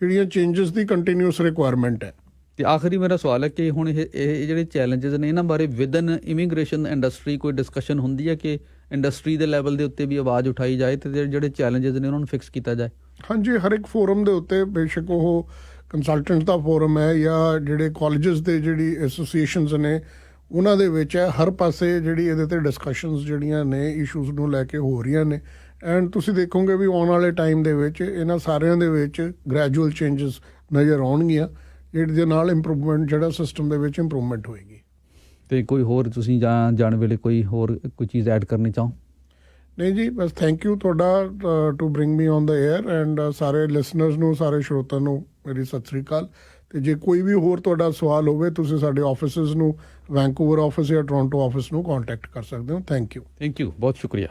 ਜਿਹੜੀਆਂ ਚੇਂਜਸ ਦੀ ਕੰਟੀਨਿਊਸ ਰਿਕੁਆਇਰਮੈਂਟ ਹੈ। ਤੇ ਆਖਰੀ ਮੇਰਾ ਸਵਾਲ ਹੈ ਕਿ ਹੁਣ ਇਹ ਜਿਹੜੇ ਚੈਲੰਜਸ ਨੇ ਇਹਨਾਂ ਬਾਰੇ ਵਿਦਨ ਇਮੀਗ੍ਰੇਸ਼ਨ ਇੰਡਸਟਰੀ ਕੋਈ ਡਿਸਕਸ਼ਨ ਹੁੰਦੀ ਹੈ ਕਿ ਇੰਡਸਟਰੀ ਦੇ ਲੈਵਲ ਦੇ ਉੱਤੇ ਵੀ ਆਵਾਜ਼ ਉਠਾਈ ਜਾਏ ਤੇ ਜਿਹੜੇ ਚੈਲੰਜਸ ਨੇ ਉਹਨਾਂ ਨੂੰ ਫਿਕਸ ਕੀਤਾ ਜਾਏ? ਹਾਂਜੀ, ਹਰ ਇੱਕ ਫੋਰਮ ਦੇ ਉੱਤੇ, ਬੇਸ਼ੱਕ ਉਹ ਕੰਸਲਟੈਂਟ ਦਾ ਫੋਰਮ ਹੈ ਜਾਂ ਜਿਹੜੇ ਕਾਲਜਸ ਦੇ ਜਿਹੜੀ ਐਸੋਸੀਏਸ਼ਨਸ ਨੇ ਉਹਨਾਂ ਦੇ ਵਿੱਚ ਹੈ, ਹਰ ਪਾਸੇ ਜਿਹੜੀ ਇਹਦੇ ਤੇ ਡਿਸਕਸ਼ਨਸ ਜਿਹੜੀਆਂ ਨੇ ਇਸ਼ੂਜ਼ ਨੂੰ ਲੈ ਕੇ ਹੋ ਰਹੀਆਂ ਨੇ। ਐਂਡ ਤੁਸੀਂ ਦੇਖੋਗੇ ਵੀ ਆਉਣ ਵਾਲੇ ਟਾਈਮ ਦੇ ਵਿੱਚ ਇਹਨਾਂ ਸਾਰਿਆਂ ਦੇ ਵਿੱਚ ਗ੍ਰੈਜੂਅਲ ਚੇਂਜਸ ਨਜ਼ਰ ਆਉਣਗੀਆਂ, ਜਿਹਦੇ ਨਾਲ ਇੰਪਰੂਵਮੈਂਟ ਜਿਹੜਾ ਸਿਸਟਮ ਦੇ ਵਿੱਚ ਇੰਪਰੂਵਮੈਂਟ ਹੋਏਗੀ। ਤੇ ਕੋਈ ਹੋਰ ਤੁਸੀਂ ਜਾਣ ਵੇਲੇ ਕੋਈ ਚੀਜ਼ ਐਡ ਕਰਨੀ ਚਾਹੋ? ਨਹੀਂ ਜੀ, ਬਸ ਥੈਂਕ ਯੂ ਤੁਹਾਡਾ to bring me on the air. And ਸਾਰੇ ਲਿਸਨਰਸ ਨੂੰ, ਸਾਰੇ ਸਰੋਤਿਆਂ ਨੂੰ ਮੇਰੀ ਸਤਿ ਸ੍ਰੀ ਅਕਾਲ। ਤੇ ਜੇ ਕੋਈ ਵੀ ਹੋਰ ਤੁਹਾਡਾ ਸਵਾਲ ਹੋਵੇ ਤੁਸੀਂ ਸਾਡੇ ਆਫਿਸਿਸ ਨੂੰ, ਵੈਂਕੂਵਰ ਆਫਿਸ ਜਾਂ ਟੋਰਾਂਟੋ ਆਫਿਸ ਨੂੰ ਕੰਟੈਕਟ ਕਰ ਸਕਦੇ ਹੋ। Thank you. ਬਹੁਤ ਸ਼ੁਕਰੀਆ।